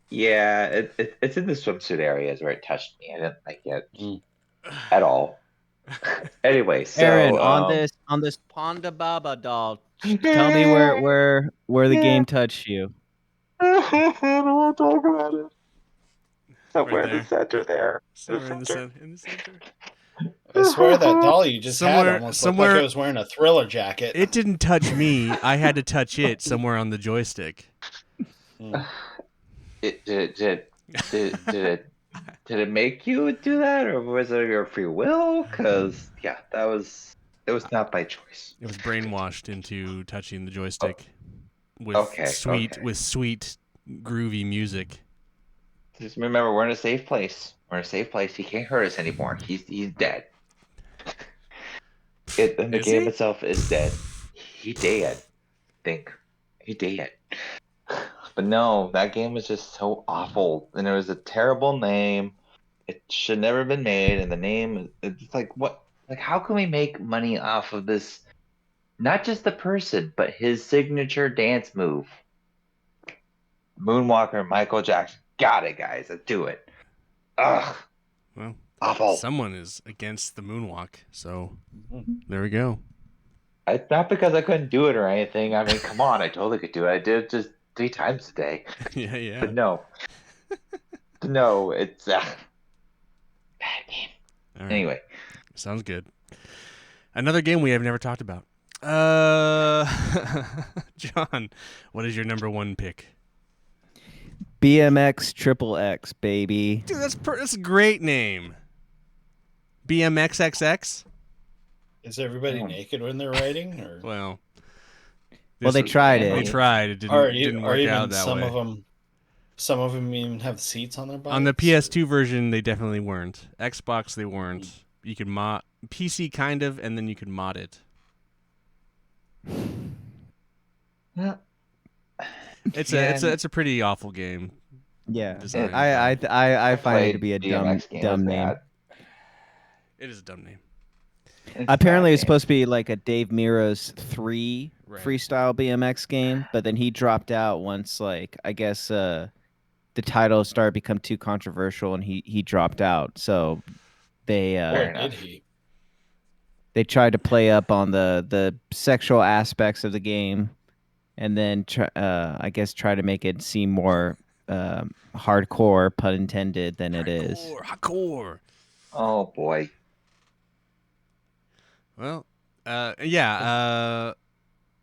Yeah, it's in the swimsuit areas where it touched me. I didn't like it Mm. at all. Anyway, Aaron, so on this Ponda Baba doll, tell me where the game touched you. I don't want to talk about it. Somewhere Right in the there. center there. Somewhere in the center. I swear that doll you just had almost looked like it was wearing a Thriller jacket. It didn't touch me. I had to touch it somewhere on the joystick. Mm. Did it make you do that, or was it your free will? Because yeah, it was not by choice. It was brainwashed into touching the joystick with Okay, sweet okay. with sweet groovy music. Just remember, we're in a safe place. We're in a safe place. He can't hurt us anymore. He's dead. And the Is game he? itself is dead. He dead. Think he dead. But no, that game was just so awful, and it was a terrible name. It should never have been made, and the name, it's like, what? Like, how can we make money off of this? Not just the person, but his signature dance move. Moonwalker, Michael Jackson. Got it, guys. Let's do it. Ugh. Well, Awful. someone is against the moonwalk, so there we go. Not because I couldn't do it or anything. I mean, come on, I totally could do it. I did it just 3 times a day. Yeah. But no. No, it's bad game. All right. Anyway. Sounds good. Another game we have never talked about. John, what is your number one pick? BMX Triple X, baby. Dude, that's a great name. BMXXX? Is everybody naked when they're riding? Or Well, They tried They it. tried. It didn't work even out that some way. of them even have seats on their bikes? On the PS2 version, they definitely weren't. Xbox, they weren't. You could mod PC kind of, and then you could mod it. Well, It's a pretty awful game. Yeah, Design. I find it to played be a BMX game, dumb it was name. bad. It is a dumb name. It's a Apparently, bad it's game. supposed to be like a Dave Mira's 3 Right. freestyle BMX game, but then he dropped out once, like, I guess the title started to become too controversial, and he dropped out. So they Or enough. did he? they tried to play up on the sexual aspects of the game, and then I guess try to make it seem more hardcore, pun intended, than it is. Hardcore. Oh boy. Well, yeah.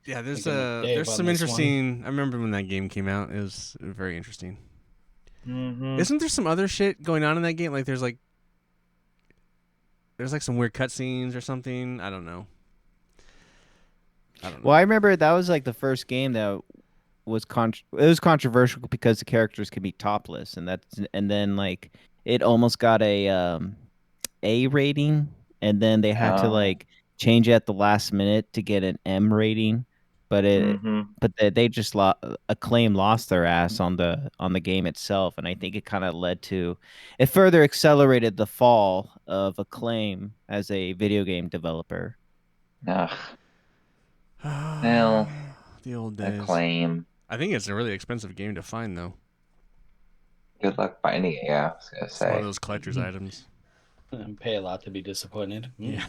There's Thinking of Dave there's on some this one. interesting. I remember when that game came out. It was very interesting. Mm-hmm. Isn't there some other shit going on in that game? Like there's like some weird cutscenes or something. I don't know. Well, I remember that was like the first game that was it was controversial because the characters could be topless, and then like it almost got A rating, and then they had to Oh. like change it at the last minute to get an M rating, but Mm-hmm. they just Acclaim lost their ass on the game itself, and I think it kind of led to it further accelerated the fall of Acclaim as a video game developer. Ugh. Well, the old days. Acclaim. I think it's a really expensive game to find, though. Good luck finding it. Yeah, I was gonna It's one say. of those collector's items. And pay a lot to be disappointed. Yeah.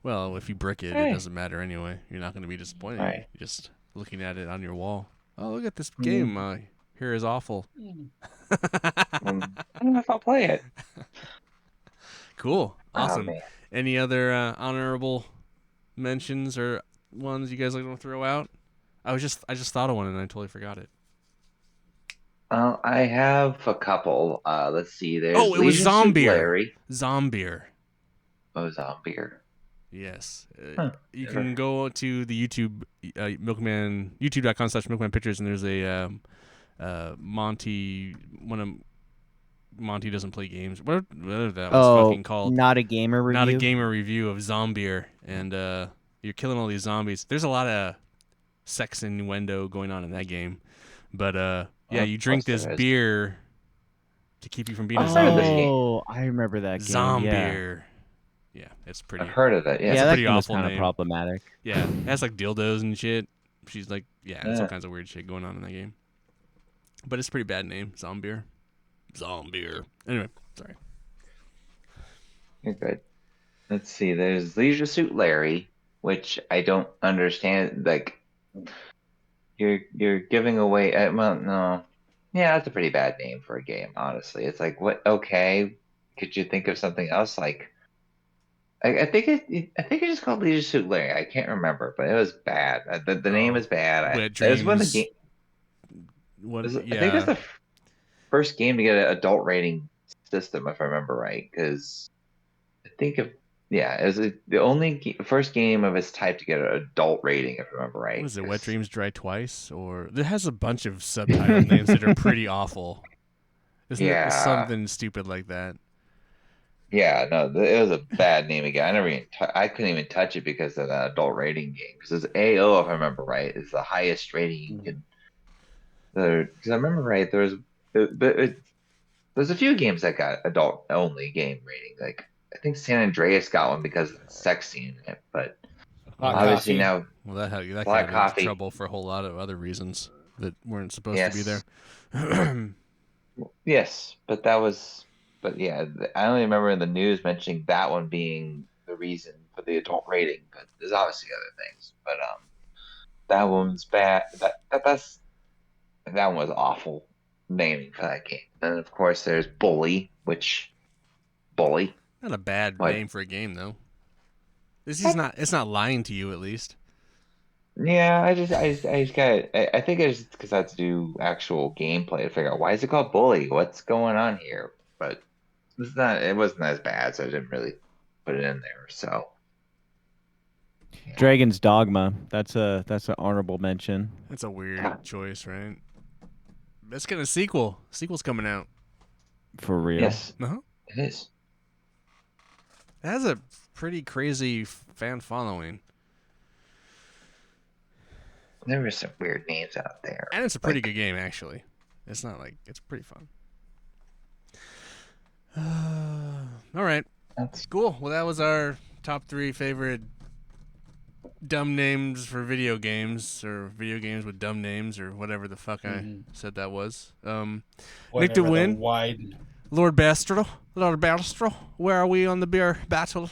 Well, if you brick it, Hey. it doesn't matter anyway. You're not going to be disappointed. Right. You're just looking at it on your wall. Oh, look at this Mm. game. Here is awful. I don't know if I'll play it. Cool. Oh, Awesome. man. Any other honorable mentions or ones you guys like to throw out? I just thought of one and I totally forgot it. I have a couple. Let's see. There's Oh, it was Leisure Suit Zombier. Larry. Zombier. Oh, Zombier. Yes. Huh. You Never. can go to the YouTube, Milkman, youtube.com/Milkman Pictures, and there's a Monty, one of Monty doesn't play games. Whatever that was Oh, fucking called. not a gamer Not a review. gamer review of Zombier, and you're killing all these zombies. There's a lot of sex innuendo going on in that game, but yeah, Of you drink course this there is. beer to keep you from being a I've heard of this zombie. game. Oh, I remember that game. Yeah, Zombier. Yeah, it's I've pretty. heard of it. It's yeah, a Yes. that pretty game was awful kind of name. problematic. Yeah, it has like dildos and shit. She's like, yeah, it's all Yeah. kinds of weird shit going on in that game. But it's a pretty bad name, Zombier. Zombier. Anyway, sorry. You're good. Let's see. There's Leisure Suit Larry, which I don't understand. Like, you're giving away. Well, no. Yeah, that's a pretty bad name for a game. Honestly, it's like, what? Okay, could you think of something else? Like, I think I think it's just called Leisure Suit Larry. I can't remember, but it was bad. The name is bad. Wet It was one of the Dreams. game. What? I think it's Yeah. the first game to get an adult rating system, if I remember right. Because I think of yeah, it was the only first game of its type to get an adult rating, if I remember What right. is it? Wet 'Cause- Dreams Dry Twice, or it has a bunch of subtitle names that are pretty awful. Isn't it yeah, something stupid like that? yeah, no, it was a bad name again. I never even I couldn't even touch it because of that adult rating game. Because it's AO, if I remember right, is the highest rating you Mhm. can. Because I remember right, there's a few games that got adult only game rating. Like I think San Andreas got one because of the sex scene in it, but Hot obviously coffee. now Well, that got Black it into Coffee. trouble for a whole lot of other reasons that weren't supposed to be there. Yes, yes, but yeah, I only remember in the news mentioning that one being the reason for the adult rating, but there's obviously other things. But that one's bad. That one was awful naming for that game. And of course, there's Bully, which Bully. Not a bad What? name for a game though. This is Heck, not. It's not lying to you at least. yeah, I just got. I think it's because I had to do actual gameplay to figure out why is it called Bully? What's going on here? But it's not. It wasn't as bad, so I didn't really put it in there. So yeah. Dragon's Dogma. That's an honorable mention That's a weird God, choice, right? Let's get a sequel. Sequel's coming out. for real. yes, Uh-huh. it is. It has a pretty crazy fan following, There were some weird names out there. and it's a pretty Like, good game actually. It's not like it's pretty fun. All right, that's cool. Well, that was our top 3 favorite dumb names for video games, or video games with dumb names, or whatever the fuck I Mhm. said that was. Nick Whatever to the win. wide. Lord Beerstro, where are we on the beer battle?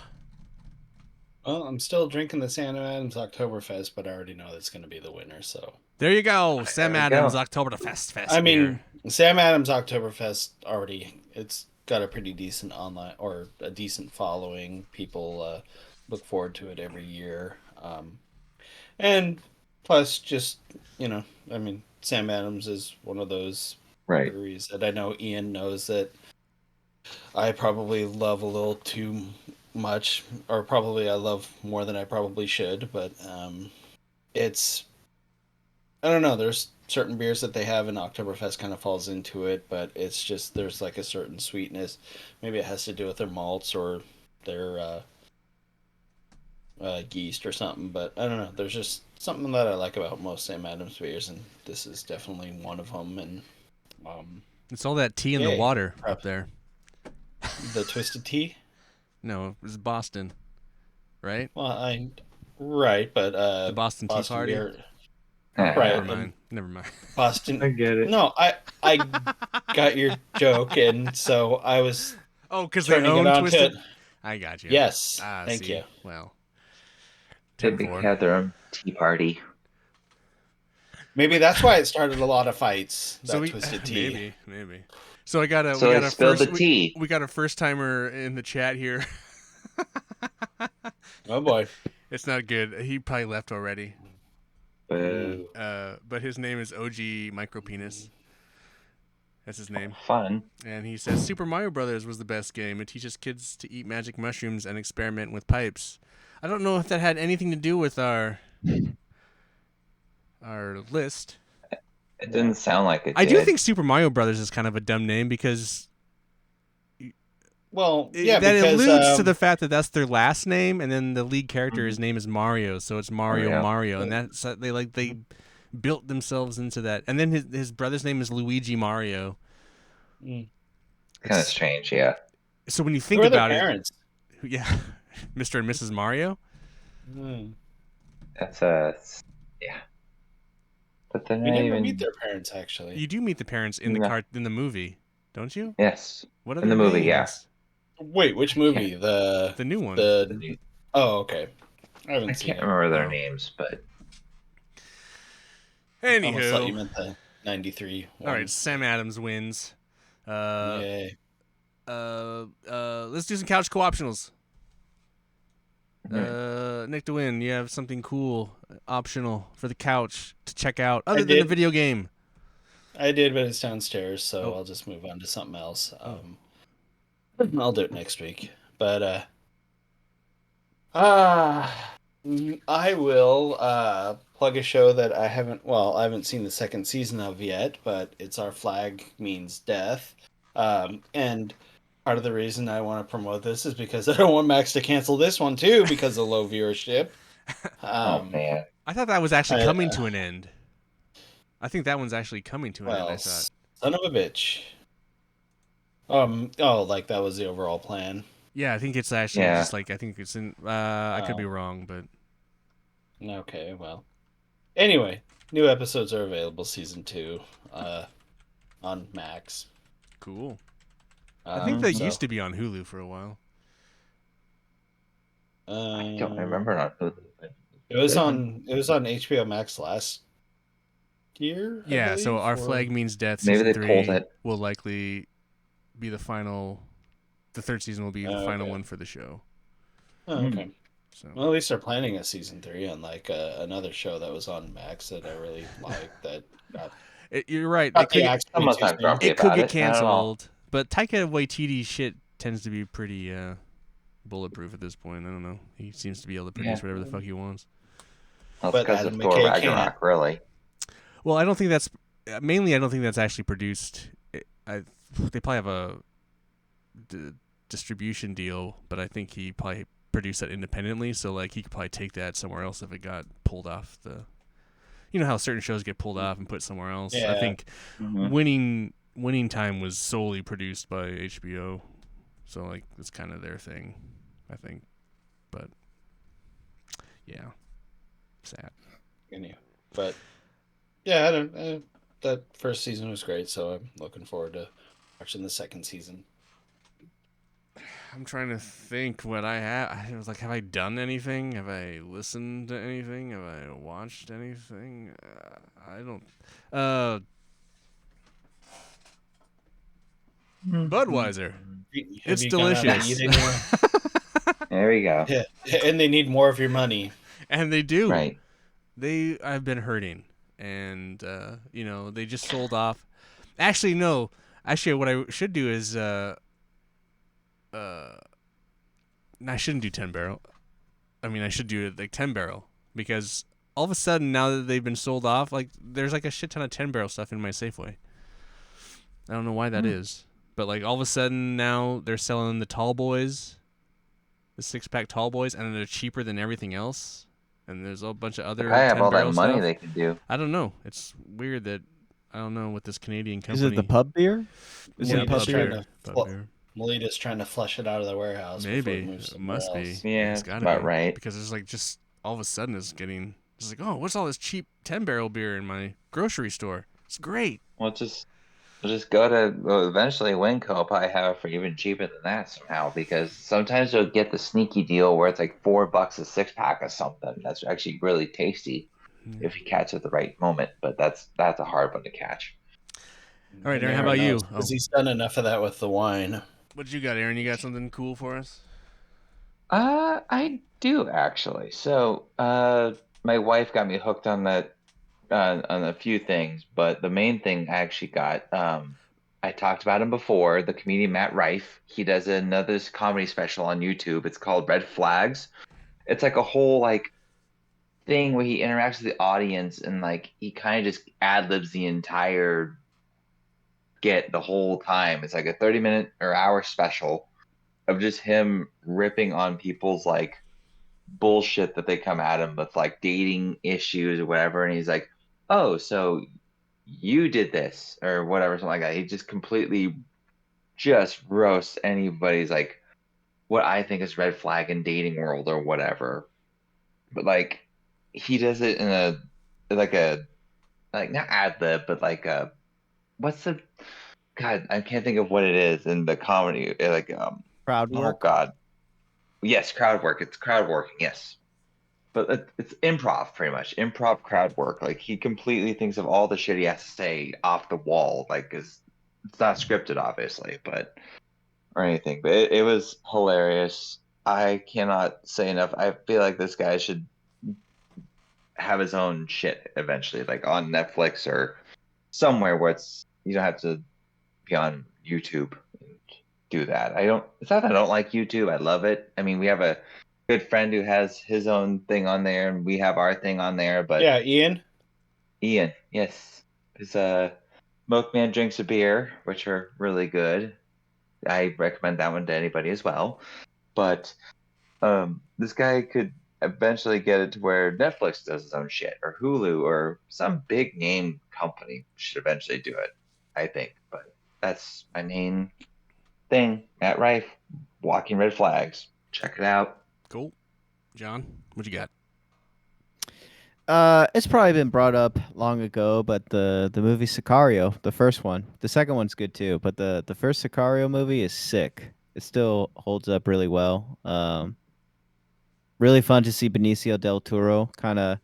Well, I'm still drinking the Sam Adams Oktoberfest, but I already know that's going to be the winner. So There you go, Sam we go. Adams, Oktoberfest Fest I beer. mean, Sam Adams Oktoberfest already it's got a pretty decent online or a decent following. People look forward to it every year, and plus, just I mean, Sam Adams is one of those right. breweries that I know Ian knows that I probably love a little too much, or probably I love more than I probably should. But it's I don't know. There's certain beers that they have, and Oktoberfest kind of falls into it. But it's just there's like a certain sweetness. Maybe it has to do with their malts or their yeast or something. But I don't know. There's just something that I like about most Sam Adams beers, and this is definitely one of them. And It's all that tea in the Yay. water up there. the Twisted Tea. No, it was Boston, right? Well, right, but The Boston Tea Party. beer. Yeah, Right. Never mind. Boston. get it. No, I got your joke, and so I was Oh, because they turning it own on Twisted. to I got you. yes. Ah, Thank see. you. Well, They 10-4. have their own tea party. Maybe that's why it started a lot of fights. That we Twisted Tea. maybe. So we got So I a spilled first the tea. we got a first timer in the chat here. Oh boy. It's not good. He probably left already. Boo. But his name is OG Micropenis. That's his name. Fun. And he says Super Mario Brothers was the best game. It teaches kids to eat magic mushrooms and experiment with pipes. I don't know if that had anything to do with our list. It didn't sound like it I did. do think Super Mario Brothers is kind of a dumb name because Well, yeah, that because alludes to the fact that that's their last name, and then the lead character, Mhm. his name is Mario, so it's Mario, and that's they built themselves into that. And then his brother's name is Luigi Mario. Mm. Kind of strange, yeah. So when you Who think are their about parents? it, yeah, Mr. and Mrs. Mario. Mm. That's yeah. But they're We not never even. meet their parents, actually. You do meet the parents in No. in the movie, don't you? Yes. What are In the their movie, names? yeah. Wait, which movie? The new one. Oh, okay. I haven't I seen can't it. remember their Oh. names, but I almost thought you Anywho, meant the 93 one. all right, Sam Adams wins. Yay. Let's do some couch co-optionals. Nick DeWin, you have something cool, optional for the couch to check out, other than the did. video game. I did, but it's downstairs, so Oh. I'll just move on to something else. I'll do it next week. But I will plug a show that I haven't seen the second season of yet, but it's Our Flag Means Death. And part of the reason I want to promote this is because I don't want Max to cancel this one too because of low viewership. oh man. I thought that was actually coming to an end. I think that one's actually coming to an end. I thought. Son of a bitch. Like that was the overall plan. Yeah, I think it's actually just like I think it's in. I could be wrong, but okay. Well, anyway, new episodes are available. Season 2, on Max. cool. I think they So, used to be on Hulu for a while. I don't remember on Hulu. It was on HBO Max last year. I Yeah, so believe, Our or- Flag Means Death Maybe season they 3 pulled it. will likely be the final. The third season will be the final one for the show. Oh, okay. So Well, at least they're planning a season 3 on like another show that was on Max that I really liked. That got, you're right. got It could, the axe Someone's between not grumpy it could about get it. I don't know. canceled, but Taika Waititi's shit tends to be pretty bulletproof at this point. I don't know. He seems to be able to produce whatever the fuck he wants. Well, But it's because Adam of Thor McKay Ragnarok, can't. really. Well, I don't think that's mainly. I don't think that's actually produced. They probably have a distribution deal, but I think he probably produced that independently. So like he could probably take that somewhere else if it got pulled off the. You know how certain shows get pulled off and put somewhere else. Yeah. I think Mhm. Winning Time was solely produced by HBO, so like it's kind of their thing, I think. But yeah, sad. But yeah, that first season was great, so I'm looking forward to watching the second season. I'm trying to think what I have. I was like, have I done anything? Have I listened to anything? Have I watched anything? I don't. Budweiser. It's Have you gone out to delicious. eat anywhere? There we go. Yeah, and they need more of your money. And they do. Right. I've been hurting, and they just sold off. Actually, no. Actually, what I should do is I shouldn't do 10 barrel. I mean, I should do it like 10 barrel because all of a sudden now that they've been sold off, like there's like a shit ton of 10 barrel stuff in my Safeway. I don't know why that is, but like all of a sudden now they're selling the tall boys, the 6-pack tall boys, and they're cheaper than everything else. And there's a bunch of other I have 10 all that barrel money stuff. they can do. I don't know. It's weird that I don't know what this Canadian company. Is it the pub beer? Is Yeah, it pub pub beer? beer. Pub beer. Melita's trying to flush it out of the warehouse. before Maybe it moves it somewhere must be. else. Yeah, It's gotta about be. right. Because there's like just all of a sudden it's like, oh, what's all this cheap 10 barrel beer in my grocery store? It's great. We'll just go to. Well, eventually, Winco will probably have it for even cheaper than that somehow. Because sometimes you'll get the sneaky deal where it's like $4 a 6-pack or something. That's actually really tasty if you catch it at the right moment. But that's a hard one to catch. All right, You Aaron, how never about know, you? 'cause he's done enough of that with the wine. What you got, Aaron? You got something cool for us? I do actually. So, my wife got me hooked on that on a few things, but the main thing I actually got I talked about him before. The comedian Matt Rife. He does another comedy special on YouTube. It's called Red Flags. It's like a whole like thing where he interacts with the audience and like he kind of just ad libs the entire get the whole time. It's like a 30-minute or hour special of just him ripping on people's like bullshit that they come at him with, like dating issues or whatever. And he's like, oh, so you did this or whatever, something like that. He just completely just roasts anybody's like what I think is red flag in dating world or whatever. But like he does it in a like a like not ad lib, but like a what's the God, I can't think of what it is in the comedy. Like Crowd oh work. God. Yes, crowd work. It's crowd working, yes. But it's improv pretty much. Improv crowd work. Like he completely thinks of all the shit he has to say off the wall. Like it's not scripted obviously, but or anything. But it was hilarious. I cannot say enough. I feel like this guy should have his own shit eventually, like on Netflix or somewhere where it's you don't have to be on YouTube and do that. I don't. It's not that I don't like YouTube. I love it. I mean, we have a good friend who has his own thing on there, and we have our thing on there. But Yeah, Ian. Ian, yes, his Milkman drinks a beer, which are really good. I recommend that one to anybody as well. But this guy could eventually get it to where Netflix does his own shit, or Hulu, or some big name company should eventually do it. I think, but that's my main thing. Matt Rife, Walking Red Flags. Check it out. Cool. John, what you got? It's probably been brought up long ago, but the movie Sicario, the first one, the second one's good too, but the first Sicario movie is sick. It still holds up really well. Really fun to see Benicio del Toro kind of,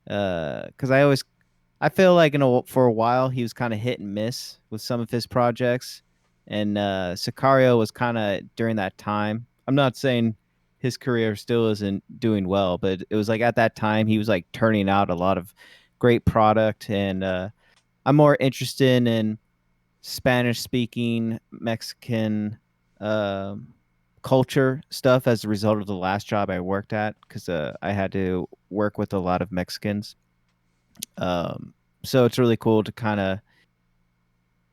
because I feel like for a while he was kind of hit and miss with some of his projects, and Sicario was kind of during that time. I'm not saying his career still isn't doing well, but it was like at that time he was like turning out a lot of great product, and I'm more interested in Spanish speaking Mexican culture stuff as a result of the last job I worked at because I had to work with a lot of Mexicans. Um, so it's really cool to kind of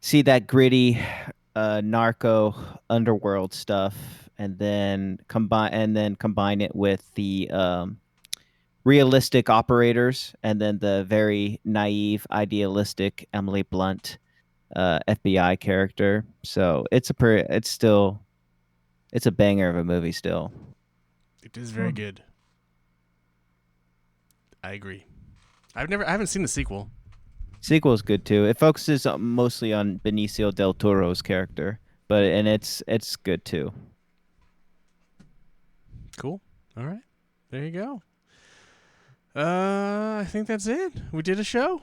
see that gritty narco underworld stuff and then combine it with the realistic operators and then the very naive idealistic Emily Blunt FBI character. So it's a banger of a movie still. It is very good. I agree. I haven't seen the sequel. Sequel is good too. It focuses mostly on Benicio del Toro's character, but it's good too. Cool. All right. There you go. I think that's it. We did a show.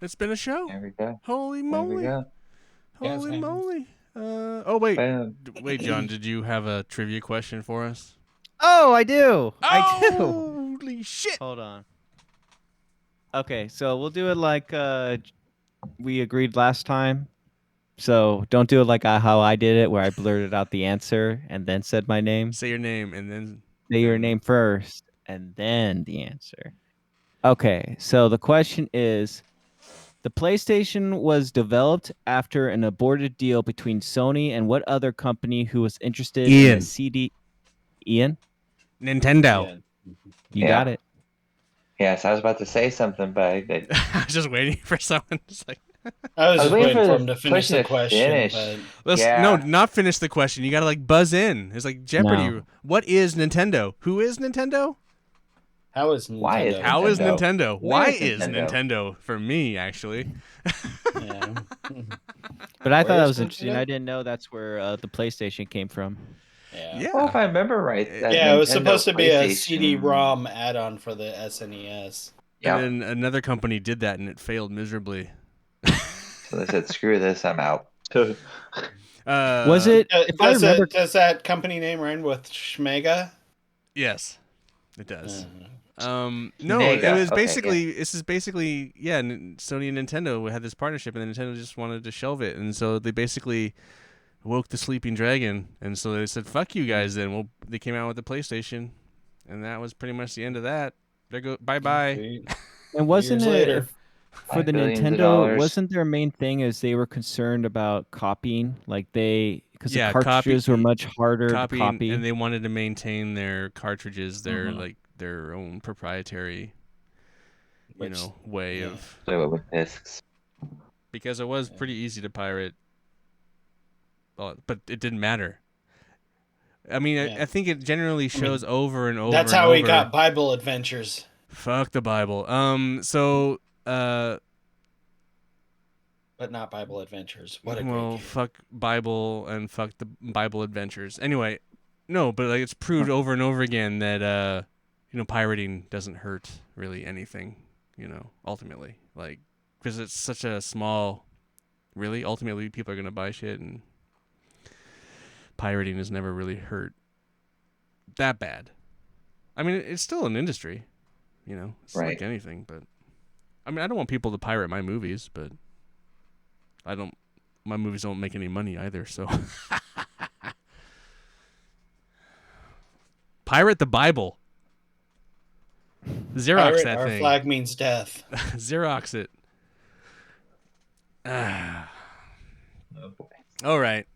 It's been a show. There we go. Holy There we moly. go. Holy Yes, moly. Oh, wait. Boom. Wait, John, did you have a trivia question for us? Oh, I do. I do. Holy shit. Hold on. Okay, so we'll do it like we agreed last time. So don't do it like how I did it, where I blurted out the answer and then said my name. Say your name and then Say your name first and then the answer. Okay, so the question is: the PlayStation was developed after an aborted deal between Sony and what other company who was interested in Ian. a CD? Ian, Nintendo. Yeah. you Yeah. got it. Yes, I was about to say something, but I was just waiting for someone. Just like, I was just waiting for him to finish question the to question, finish. but let's Yeah. no, not finish the question. You gotta like buzz in. It's like Jeopardy. No. What is Nintendo? Who is Nintendo? how is Nintendo? Why is How is Nintendo. Nintendo? Where Why is is Nintendo? Nintendo for me actually? Yeah. But I thought Where that is was interesting. Nintendo? I didn't know that's where the PlayStation came from. Yeah. Well, if I remember right, that Yeah, it was Nintendo supposed to be a PlayStation- CD-ROM add-on for the SNES. Yeah. And then another company did that and it failed miserably. So they said, "Screw this, I'm out." Was it? If I remember, Does that company name rhyme with Schmega? Yes, it does. No, it Sega. was Okay, basically this is basically Sony and Nintendo had this partnership, and then Nintendo just wanted to shelve it, and so they basically woke the sleeping dragon, and so they said, "Fuck you guys." Then they came out with the PlayStation, and that was pretty much the end of that. There go bye bye. And wasn't Years it later. for the Billions of Nintendo? dollars. Wasn't their main thing is they were concerned about copying, like because the Yeah, cartridges were much harder to copying, copy. and they wanted to maintain their cartridges, their Mhm. like their own proprietary, Which, way yeah. of, So with discs. because it was pretty easy to pirate. Well, but it didn't matter. I mean, Yeah. I think it generally shows over and over. That's and how we over. got Bible Adventures. Fuck the Bible. So But not Bible Adventures. What a well, great game. fuck Bible and fuck the Bible Adventures. Anyway, no, but like it's proved over and over again that pirating doesn't hurt really anything. Ultimately, like, because it's such a small. Really, ultimately, people are gonna buy shit, and pirating has never really hurt that bad. I mean, it's still an industry. It's Right. like anything, but I mean, I don't want people to pirate my movies, but my movies don't make any money either, so. Pirate the Bible. Xerox Pirate, that our thing. flag means death. Xerox it. Oh boy. All right.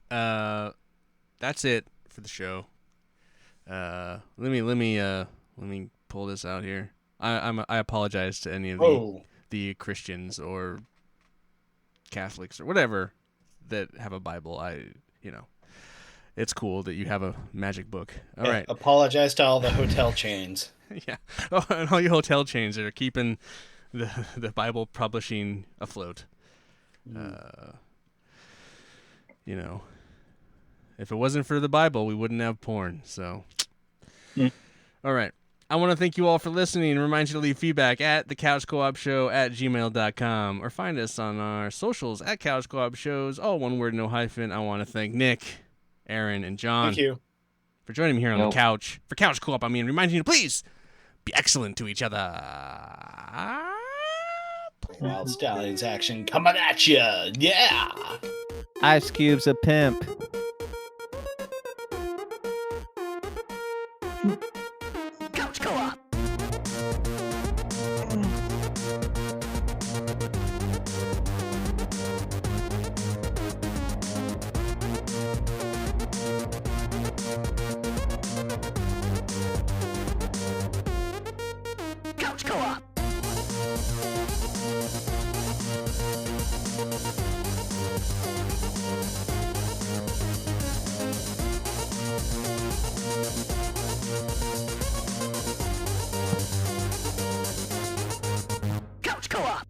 That's it for the show. Let me pull this out here. I apologize to any of the Christians or Catholics or whatever that have a Bible. It's cool that you have a magic book. All right. Apologize to all the hotel chains. Yeah. Oh, and all your hotel chains that are keeping the Bible publishing afloat. If it wasn't for the Bible, we wouldn't have porn. So, All right. I want to thank you all for listening and remind you to leave feedback at thecouchcoopshow@gmail.com or find us on our socials at Couch Co-op Shows, all one word, no hyphen. I want to thank Nick, Aaron, and John Thank you. for joining me here on the couch. For Couch Co-op, reminding you to please be excellent to each other. Wild Stallions action coming at you. Yeah. Ice Cube's a pimp. Couch Co-op. Couch Co-op. Couch Co-op.